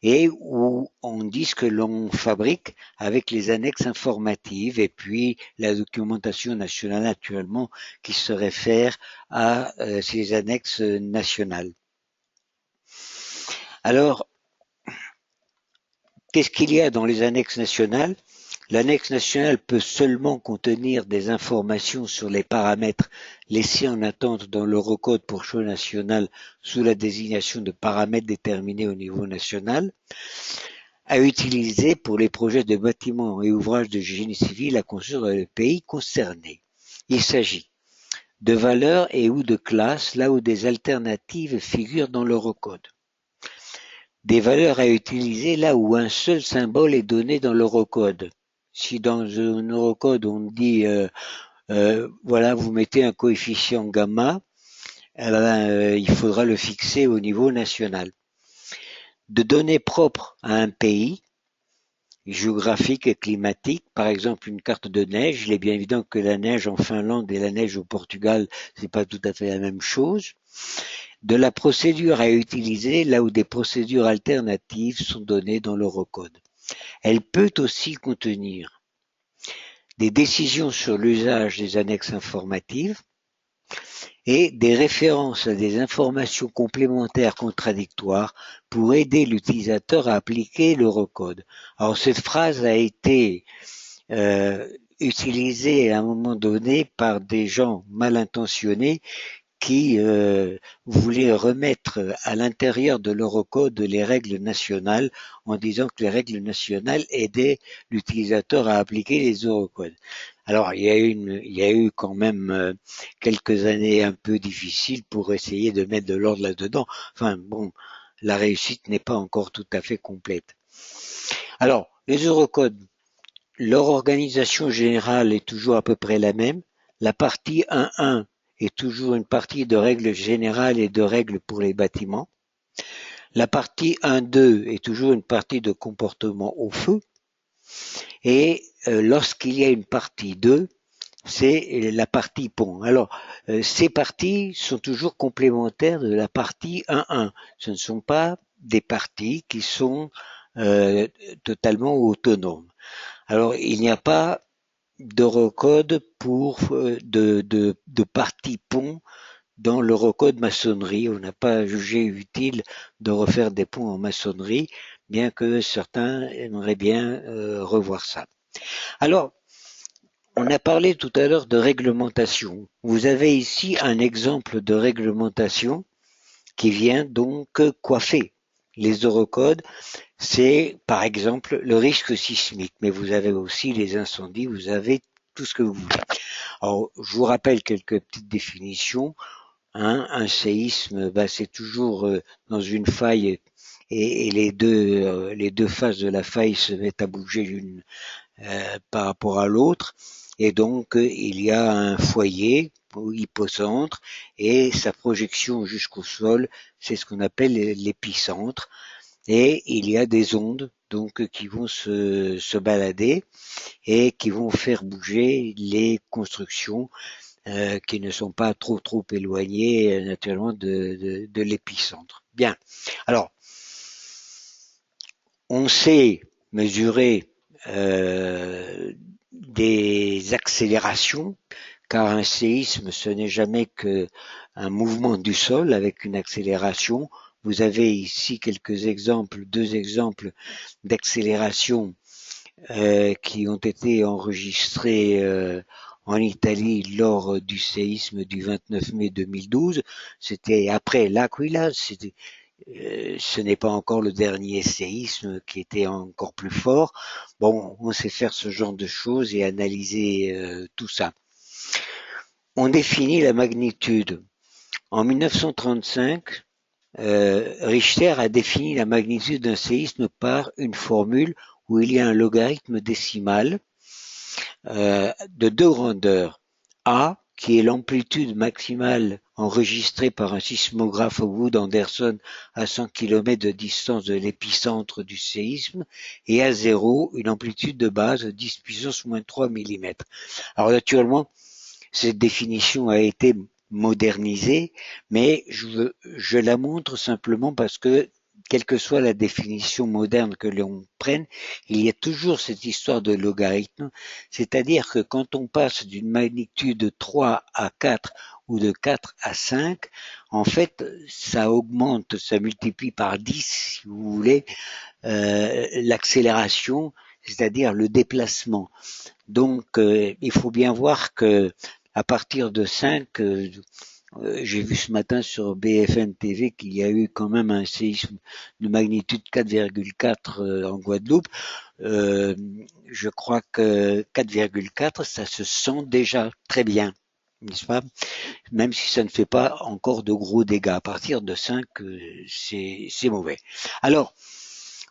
et où on dit ce que l'on fabrique avec les annexes informatives et puis la documentation nationale naturellement qui se réfère à ces annexes nationales. Alors, qu'est-ce qu'il y a dans les annexes nationales? L'annexe nationale peut seulement contenir des informations sur les paramètres laissés en attente dans l'Eurocode pour choix national sous la désignation de paramètres déterminés au niveau national, à utiliser pour les projets de bâtiments et ouvrages de génie civil à construire dans le pays concerné. Il s'agit de valeurs et ou de classes là où des alternatives figurent dans l'Eurocode. Des valeurs à utiliser là où un seul symbole est donné dans l'Eurocode. Si dans un Eurocode on dit voilà, vous mettez un coefficient gamma, il faudra le fixer au niveau national. De données propres à un pays, géographiques et climatiques, par exemple une carte de neige, il est bien évident que la neige en Finlande et la neige au Portugal, c'est pas tout à fait la même chose. De la procédure à utiliser là où des procédures alternatives sont données dans l'Eurocode. Elle peut aussi contenir des décisions sur l'usage des annexes informatives et des références à des informations complémentaires contradictoires pour aider l'utilisateur à appliquer l'Eurocode. Alors cette phrase a été utilisée à un moment donné par des gens mal intentionnés qui voulait remettre à l'intérieur de l'Eurocode les règles nationales en disant que les règles nationales aidaient l'utilisateur à appliquer les Eurocodes. Alors il y a eu quand même quelques années un peu difficiles pour essayer de mettre de l'ordre là-dedans. Enfin bon, la réussite n'est pas encore tout à fait complète. Alors les Eurocodes, leur organisation générale est toujours à peu près la même. La partie 1.1 est toujours une partie de règles générales et de règles pour les bâtiments. La partie 1.2 est toujours une partie de comportement au feu. Et lorsqu'il y a une partie 2, c'est la partie pont. Alors, ces parties sont toujours complémentaires de la partie 1-1. Ce ne sont pas des parties qui sont euh, totalement autonomes. Alors, il n'y a pas d'eurocode pour de partie pont dans l'eurocode maçonnerie. On n'a pas jugé utile de refaire des ponts en maçonnerie, bien que certains aimeraient bien revoir ça. Alors, on a parlé tout à l'heure de réglementation. Vous avez ici un exemple de réglementation qui vient donc coiffer les eurocodes. C'est par exemple le risque sismique, mais vous avez aussi les incendies, vous avez tout ce que vous voulez. Alors, je vous rappelle quelques petites définitions. Un séisme, c'est toujours dans une faille et les deux faces de la faille se mettent à bouger l'une par rapport à l'autre. Et donc, il y a un foyer au hypocentre et sa projection jusqu'au sol, c'est ce qu'on appelle l'épicentre. Et il y a des ondes donc qui vont se balader et qui vont faire bouger les constructions qui ne sont pas trop éloignées naturellement de l'épicentre. Bien. Alors, on sait mesurer des accélérations, car un séisme, ce n'est jamais qu'un mouvement du sol avec une accélération. Vous avez ici quelques exemples, deux exemples d'accélération qui ont été enregistrés en Italie lors du séisme du 29 mai 2012. C'était après l'Aquila, ce n'est pas encore le dernier séisme qui était encore plus fort. Bon, on sait faire ce genre de choses et analyser tout ça. On définit la magnitude. En 1935, Richter a défini la magnitude d'un séisme par une formule où il y a un logarithme décimal de deux grandeurs. A, qui est l'amplitude maximale enregistrée par un sismographe au bout d'Anderson à 100 km de distance de l'épicentre du séisme, et à 0, une amplitude de base de 10 puissance moins 3 mm. Alors naturellement, cette définition a été modernisée, mais je la montre simplement parce que quelle que soit la définition moderne que l'on prenne, il y a toujours cette histoire de logarithme, c'est-à-dire que quand on passe d'une magnitude de 3 à 4 ou de 4 à 5, en fait, ça augmente, ça multiplie par 10, si vous voulez, l'accélération, c'est-à-dire le déplacement. Donc, il faut bien voir que à partir de 5, j'ai vu ce matin sur BFM TV qu'il y a eu quand même un séisme de magnitude 4,4 en Guadeloupe. Je crois que 4,4, ça se sent déjà très bien, n'est-ce pas? Même si ça ne fait pas encore de gros dégâts. À partir de 5, c'est mauvais. Alors,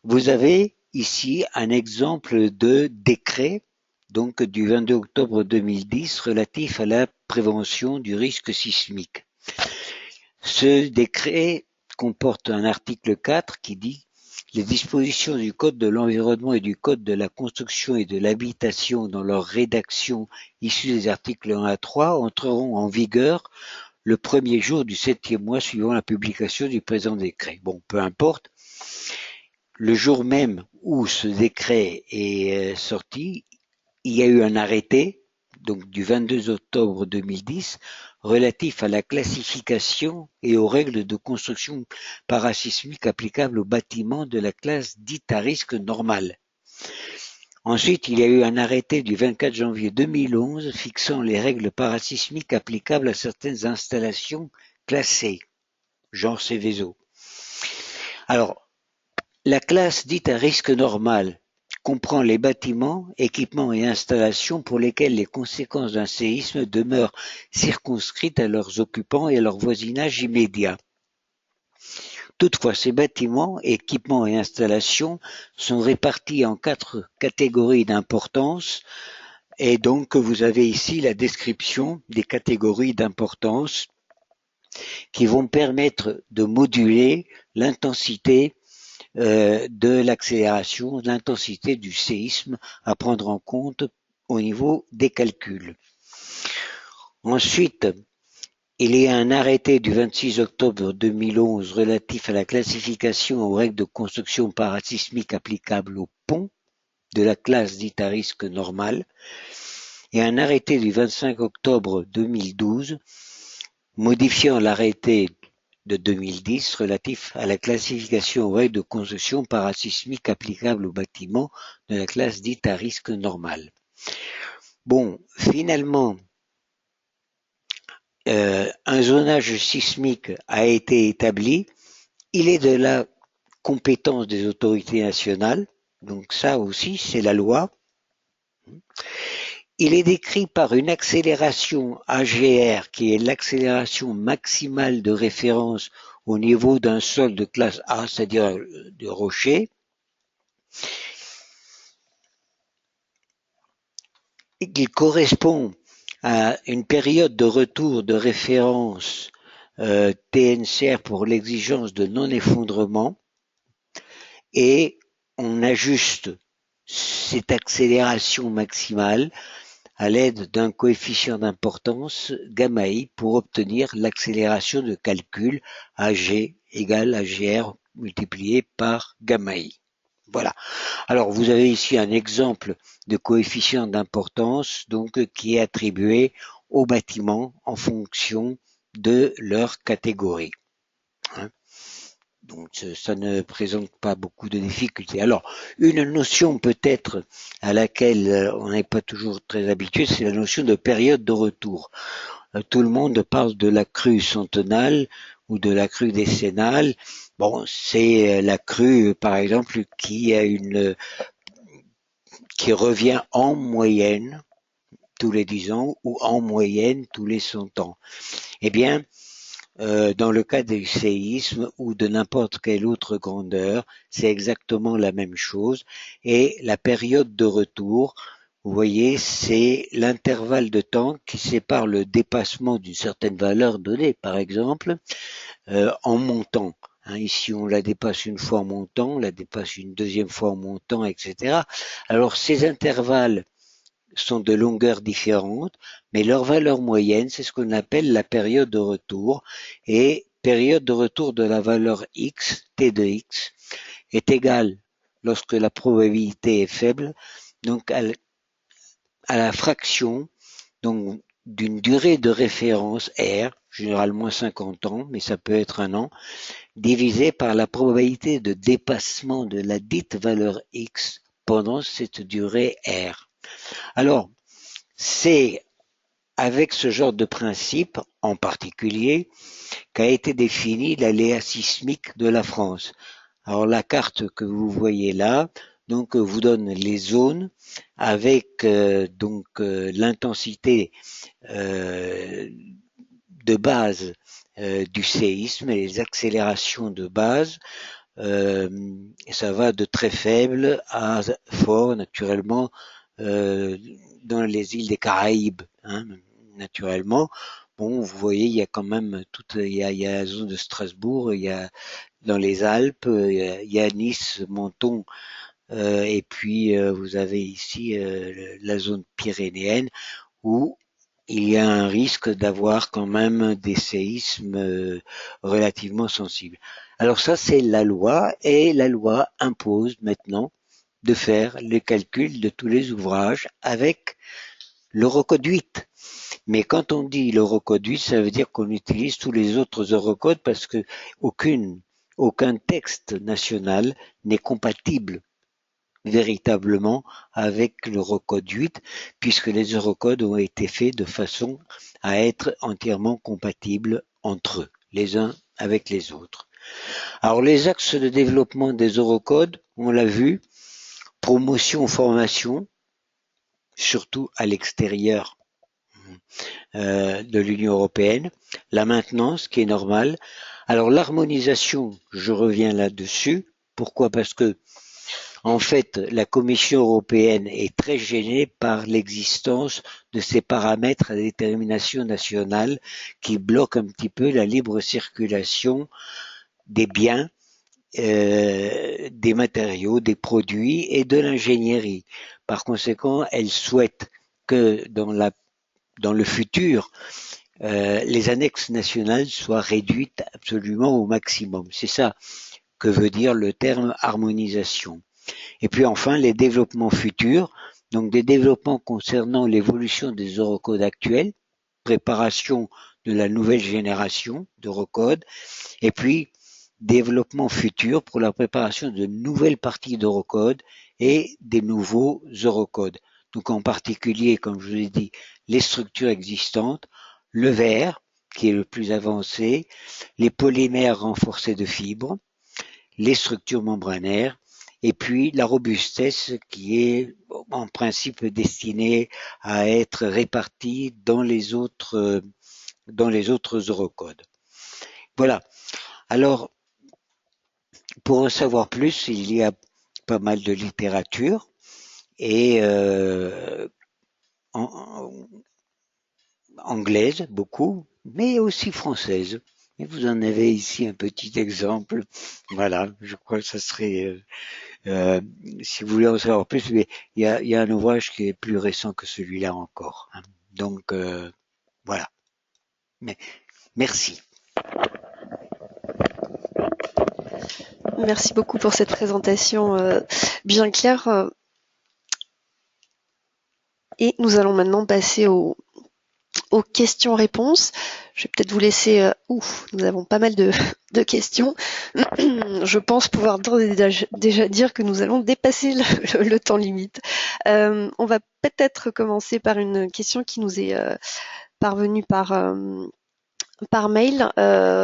vous avez ici un exemple de décret donc du 22 octobre 2010 relatif à la prévention du risque sismique. Ce décret comporte un article 4 qui dit les dispositions du Code de l'environnement et du Code de la construction et de l'habitation dans leur rédaction issue des articles 1 à 3 entreront en vigueur le premier jour du 7e mois suivant la publication du présent décret. Bon, peu importe. Le jour même où ce décret est sorti, il y a eu un arrêté, donc du 22 octobre 2010, relatif à la classification et aux règles de construction parasismique applicables aux bâtiments de la classe dite à risque normal. Ensuite, il y a eu un arrêté du 24 janvier 2011 fixant les règles parasismiques applicables à certaines installations classées, genre Céveso. Alors, la classe dite à risque normal comprend les bâtiments, équipements et installations pour lesquels les conséquences d'un séisme demeurent circonscrites à leurs occupants et à leur voisinage immédiat. Toutefois, ces bâtiments, équipements et installations sont répartis en 4 catégories d'importance et donc vous avez ici la description des catégories d'importance qui vont permettre de moduler l'intensité de l'accélération, de l'intensité du séisme à prendre en compte au niveau des calculs. Ensuite, il y a un arrêté du 26 octobre 2011 relatif à la classification aux règles de construction parasismique applicables aux ponts de la classe dite à risque normal, et un arrêté du 25 octobre 2012 modifiant l'arrêté de 2010 relatif à la classification aux règles de construction parasismique applicables aux bâtiments de la classe dite à risque normal. Bon, finalement, un zonage sismique a été établi. Il est de la compétence des autorités nationales, donc ça aussi c'est la loi. Il est décrit par une accélération AGR qui est l'accélération maximale de référence au niveau d'un sol de classe A, c'est-à-dire de rocher. Il correspond à une période de retour de référence TNCR pour l'exigence de non-effondrement et on ajuste cette accélération maximale à l'aide d'un coefficient d'importance gamma i pour obtenir l'accélération de calcul AG égale AGR multiplié par gamma i. Voilà. Alors vous avez ici un exemple de coefficient d'importance donc qui est attribué aux bâtiments en fonction de leur catégorie. Donc ça ne présente pas beaucoup de difficultés. Alors, une notion peut-être à laquelle on n'est pas toujours très habitué, c'est la notion de période de retour. Tout le monde parle de la crue centennale ou de la crue décennale. Bon, c'est la crue, par exemple, qui revient en moyenne tous les 10 ans ou en moyenne tous les 100 ans. Eh bien, dans le cas des séismes ou de n'importe quelle autre grandeur, c'est exactement la même chose. Et la période de retour, vous voyez, c'est l'intervalle de temps qui sépare le dépassement d'une certaine valeur donnée, par exemple, en montant. Ici, on la dépasse une fois en montant, on la dépasse une deuxième fois en montant, etc. Alors, ces intervalles sont de longueurs différentes, mais leur valeur moyenne, c'est ce qu'on appelle la période de retour, et période de retour de la valeur x, t de x, est égale, lorsque la probabilité est faible, donc à la fraction donc d'une durée de référence R, généralement 50 ans, mais ça peut être un an, divisé par la probabilité de dépassement de la dite valeur x pendant cette durée R. Alors, c'est avec ce genre de principe, en particulier, qu'a été définie l'aléa sismique de la France. Alors, la carte que vous voyez là, donc, vous donne les zones avec l'intensité de base du séisme et les accélérations de base. Ça va de très faible à fort, naturellement, dans les îles des Caraïbes, naturellement. Bon, vous voyez, il y a quand même il y a la zone de Strasbourg, il y a dans les Alpes, il y a Nice, Menton, et puis vous avez ici la zone pyrénéenne où il y a un risque d'avoir quand même des séismes relativement sensibles. Alors ça, c'est la loi, et la loi impose maintenant de faire les calculs de tous les ouvrages avec l'Eurocode 8. Mais quand on dit l'Eurocode 8, ça veut dire qu'on utilise tous les autres Eurocodes parce que aucun texte national n'est compatible véritablement avec l'Eurocode 8, puisque les Eurocodes ont été faits de façon à être entièrement compatibles entre eux, les uns avec les autres. Alors les axes de développement des Eurocodes, on l'a vu, promotion, formation, surtout à l'extérieur de l'Union européenne, la maintenance qui est normale. Alors l'harmonisation, je reviens là-dessus. Pourquoi? Parce que en fait, la Commission européenne est très gênée par l'existence de ces paramètres à détermination nationale qui bloquent un petit peu la libre circulation des biens des matériaux, des produits et de l'ingénierie. Par conséquent, elle souhaite que dans le futur, les annexes nationales soient réduites absolument au maximum. C'est ça que veut dire le terme harmonisation. Et puis enfin, les développements futurs, donc des développements concernant l'évolution des eurocodes actuels, préparation de la nouvelle génération d'eurocodes, et puis développement futur pour la préparation de nouvelles parties d'eurocodes et des nouveaux eurocodes. Donc en particulier, comme je vous ai dit, les structures existantes, le verre, qui est le plus avancé, les polymères renforcés de fibres, les structures membranaires, et puis la robustesse qui est en principe destinée à être répartie dans les autres eurocodes. Voilà. Alors, pour en savoir plus, il y a pas mal de littérature et en, anglaise beaucoup, mais aussi française. Et vous en avez ici un petit exemple. Voilà, je crois que ça serait, si vous voulez en savoir plus, mais il y a un ouvrage qui est plus récent que celui-là encore. Hein. Donc voilà. Mais merci. Merci beaucoup pour cette présentation bien claire. Et nous allons maintenant passer aux questions-réponses. Je vais peut-être vous laisser... nous avons pas mal de questions. Je pense pouvoir déjà dire que nous allons dépasser le temps limite. On va peut-être commencer par une question qui nous est parvenue par mail.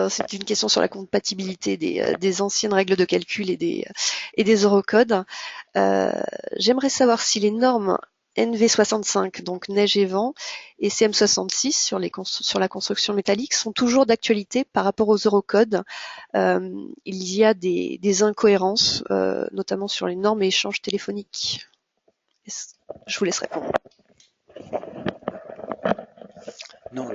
C'est une question sur la compatibilité des anciennes règles de calcul et des eurocodes. J'aimerais savoir si les normes NV65, donc neige et vent, et CM66 sur la construction métallique sont toujours d'actualité par rapport aux eurocodes. Il y a des incohérences, notamment sur les normes et échanges téléphoniques. Je vous laisse répondre. Non,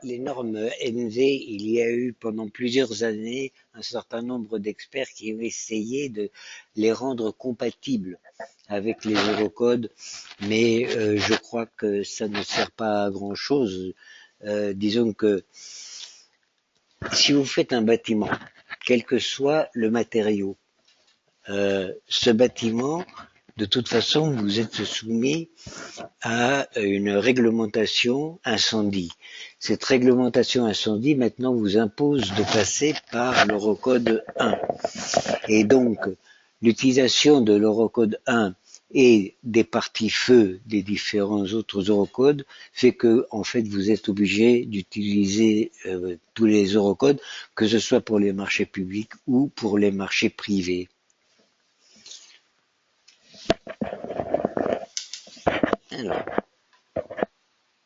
les normes NV, il y a eu pendant plusieurs années un certain nombre d'experts qui ont essayé de les rendre compatibles avec les eurocodes, mais je crois que ça ne sert pas à grand chose. Disons que si vous faites un bâtiment, quel que soit le matériau, ce bâtiment, de toute façon, vous êtes soumis à une réglementation incendie. Cette réglementation incendie, maintenant, vous impose de passer par l'Eurocode 1. Et donc, l'utilisation de l'Eurocode 1 et des parties feu des différents autres Eurocodes fait que, en fait, vous êtes obligé d'utiliser tous les Eurocodes, que ce soit pour les marchés publics ou pour les marchés privés. Alors,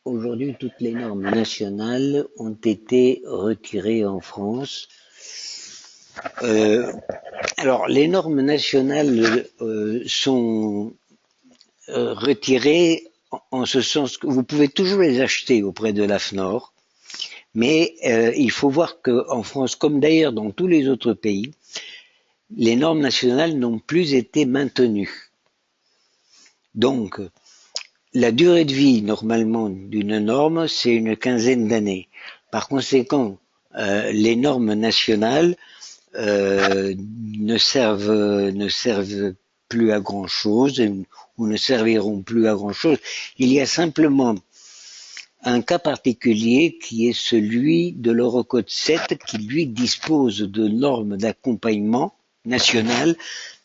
aujourd'hui, toutes les normes nationales ont été retirées en France. Alors, les normes nationales sont retirées en ce sens que vous pouvez toujours les acheter auprès de l'AFNOR, mais il faut voir qu'en France, comme d'ailleurs dans tous les autres pays, les normes nationales n'ont plus été maintenues. Donc, la durée de vie normalement d'une norme, c'est une quinzaine d'années. Par conséquent, les normes nationales ne servent plus à grand chose ou ne serviront plus à grand chose. Il y a simplement un cas particulier qui est celui de l'Eurocode 7 qui lui dispose de normes d'accompagnement nationales.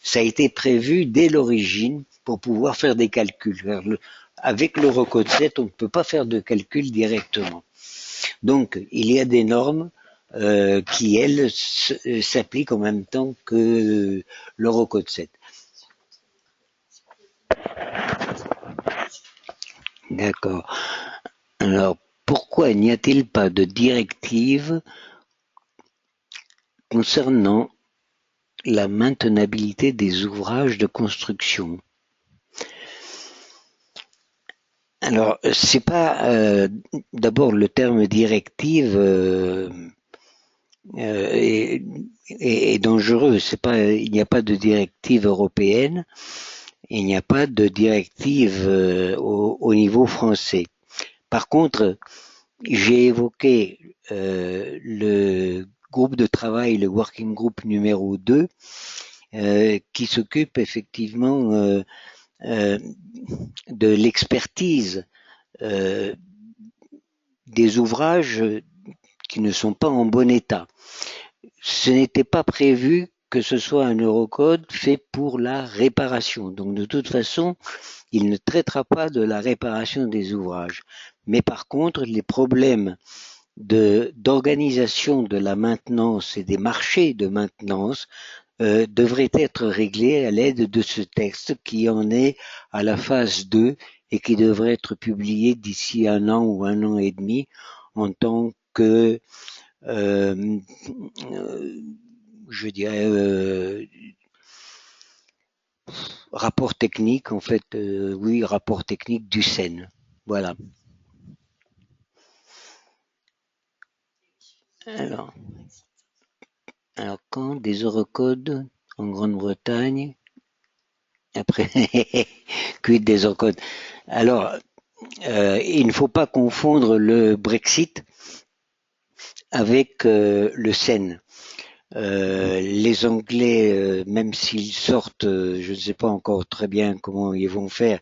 Ça a été prévu dès l'origine pour pouvoir faire des calculs. Avec l'Eurocode 7, on ne peut pas faire de calcul directement. Donc, il y a des normes qui, elles, s'appliquent en même temps que l'Eurocode 7. D'accord. Alors, pourquoi n'y a-t-il pas de directive concernant la maintenabilité des ouvrages de construction? Alors, c'est pas d'abord le terme directive est dangereux. C'est pas, il n'y a pas de directive européenne, il n'y a pas de directive au niveau français. Par contre, j'ai évoqué le groupe de travail, le working group numéro 2, qui s'occupe effectivement euh, de l'expertise euh, des ouvrages qui ne sont pas en bon état. Ce n'était pas prévu que ce soit un eurocode fait pour la réparation. Donc de toute façon, il ne traitera pas de la réparation des ouvrages. Mais par contre, les problèmes d'organisation de la maintenance et des marchés de maintenance devraient être réglés à l'aide de ce texte qui en est à la phase 2 et qui devrait être publié d'ici un an ou un an et demi en tant que euh, je dirais rapport technique en fait, oui, rapport technique du SEN. Voilà. Alors, alors quand des eurocodes en Grande-Bretagne, après, quid des eurocodes. Alors, il ne faut pas confondre le Brexit avec le SEN. Les Anglais, même s'ils sortent, je ne sais pas encore très bien comment ils vont faire,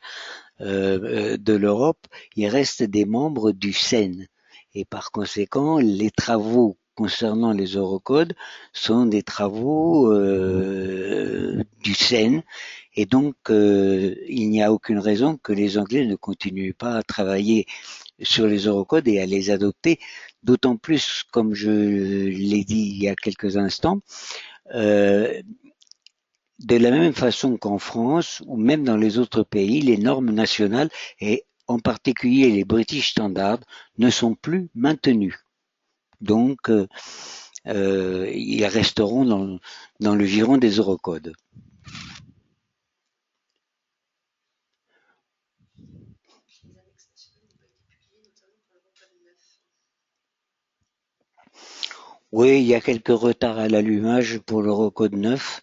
de l'Europe, ils restent des membres du SEN. Et par conséquent, les travaux concernant les eurocodes sont des travaux du SEN. Et donc, il n'y a aucune raison que les Anglais ne continuent pas à travailler sur les eurocodes et à les adopter, d'autant plus, comme je l'ai dit il y a quelques instants, euh, de la même façon qu'en France ou même dans les autres pays, les normes nationales et en particulier les British Standards ne sont plus maintenues. Donc, ils resteront dans le giron des eurocodes. Oui, il y a quelques retards à l'allumage pour l'Eurocode 9,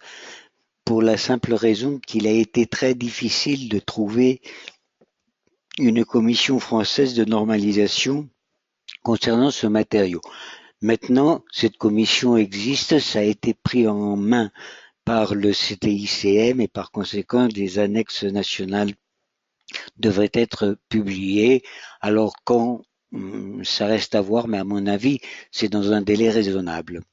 pour la simple raison qu'il a été très difficile de trouver une commission française de normalisation concernant ce matériau. Maintenant, cette commission existe, ça a été pris en main par le CTICM et par conséquent des annexes nationales devraient être publiées. Alors quand ça reste à voir, mais à mon avis, c'est dans un délai raisonnable.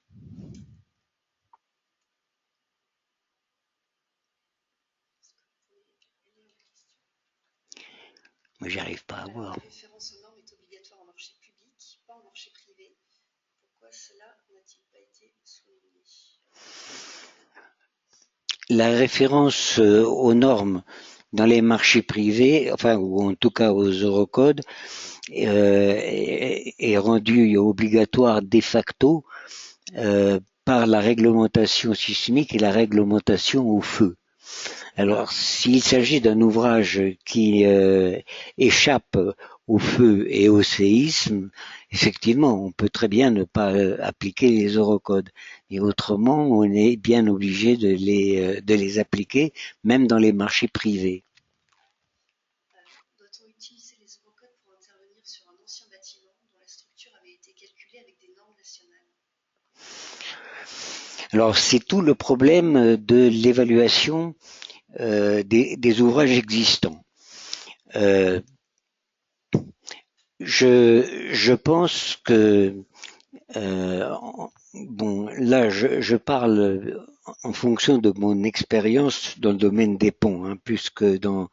Moi, j'arrive pas à voir. La référence aux normes est obligatoire en marché public, pas en marché privé. Pourquoi cela n'a-t-il pas été souligné? La référence aux normes dans les marchés privés, enfin, ou en tout cas aux eurocodes, est rendue obligatoire de facto par la réglementation sismique et la réglementation au feu. Alors, s'il s'agit d'un ouvrage qui échappe au feu et au séisme, effectivement, on peut très bien ne pas appliquer les eurocodes. Et autrement, on est bien obligé de les appliquer, même dans les marchés privés. Doit-on utiliser les eurocodes pour intervenir sur un ancien bâtiment dont la structure avait été calculée avec des normes nationales? Alors, c'est tout le problème de l'évaluation des ouvrages existants. Euh, je pense que bon, là, je parle en fonction de mon expérience dans le domaine des ponts, hein, plus que dans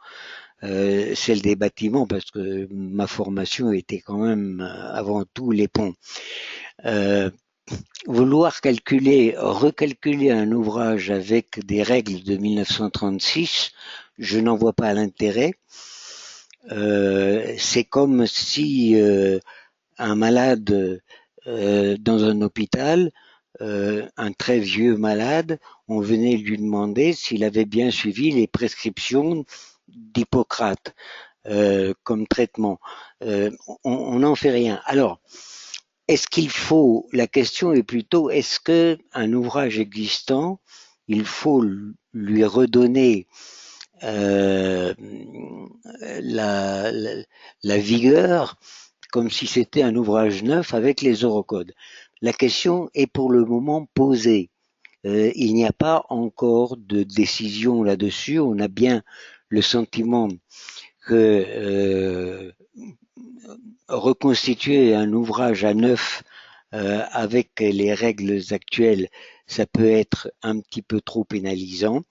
celle des bâtiments, parce que ma formation était quand même avant tout les ponts. Euh, Vouloir recalculer un ouvrage avec des règles de 1936, je n'en vois pas l'intérêt. C'est comme si un malade dans un hôpital, un très vieux malade, on venait lui demander s'il avait bien suivi les prescriptions d'Hippocrate comme traitement. On n'en fait rien. Alors, la question est plutôt, est-ce que un ouvrage existant, il faut lui redonner euh, la, la, la vigueur comme si c'était un ouvrage neuf avec les orocodes. La question est pour le moment posée. Il n'y a pas encore de décision là-dessus. On a bien le sentiment que reconstituer un ouvrage à neuf avec les règles actuelles, ça peut être un petit peu trop pénalisant,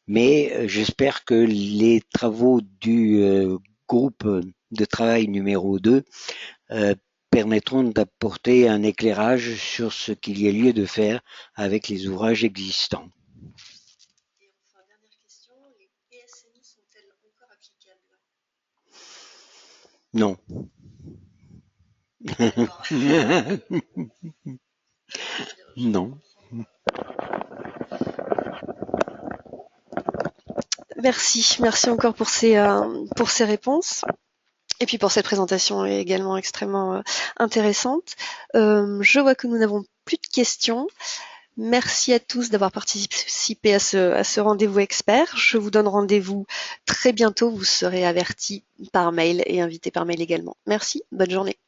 mais j'espère que les travaux du groupe de travail numéro 2 euh, permettront d'apporter un éclairage sur ce qu'il y a lieu de faire avec les ouvrages existants. Et enfin, dernière question, les PSNI sont-elles encore applicables? Non. Non. Merci encore pour ces réponses. Et puis pour cette présentation également extrêmement intéressante. Je vois que nous n'avons plus de questions. Merci à tous d'avoir participé à ce rendez-vous expert. Je vous donne rendez-vous très bientôt. Vous serez avertis par mail et invités par mail également. Merci, bonne journée.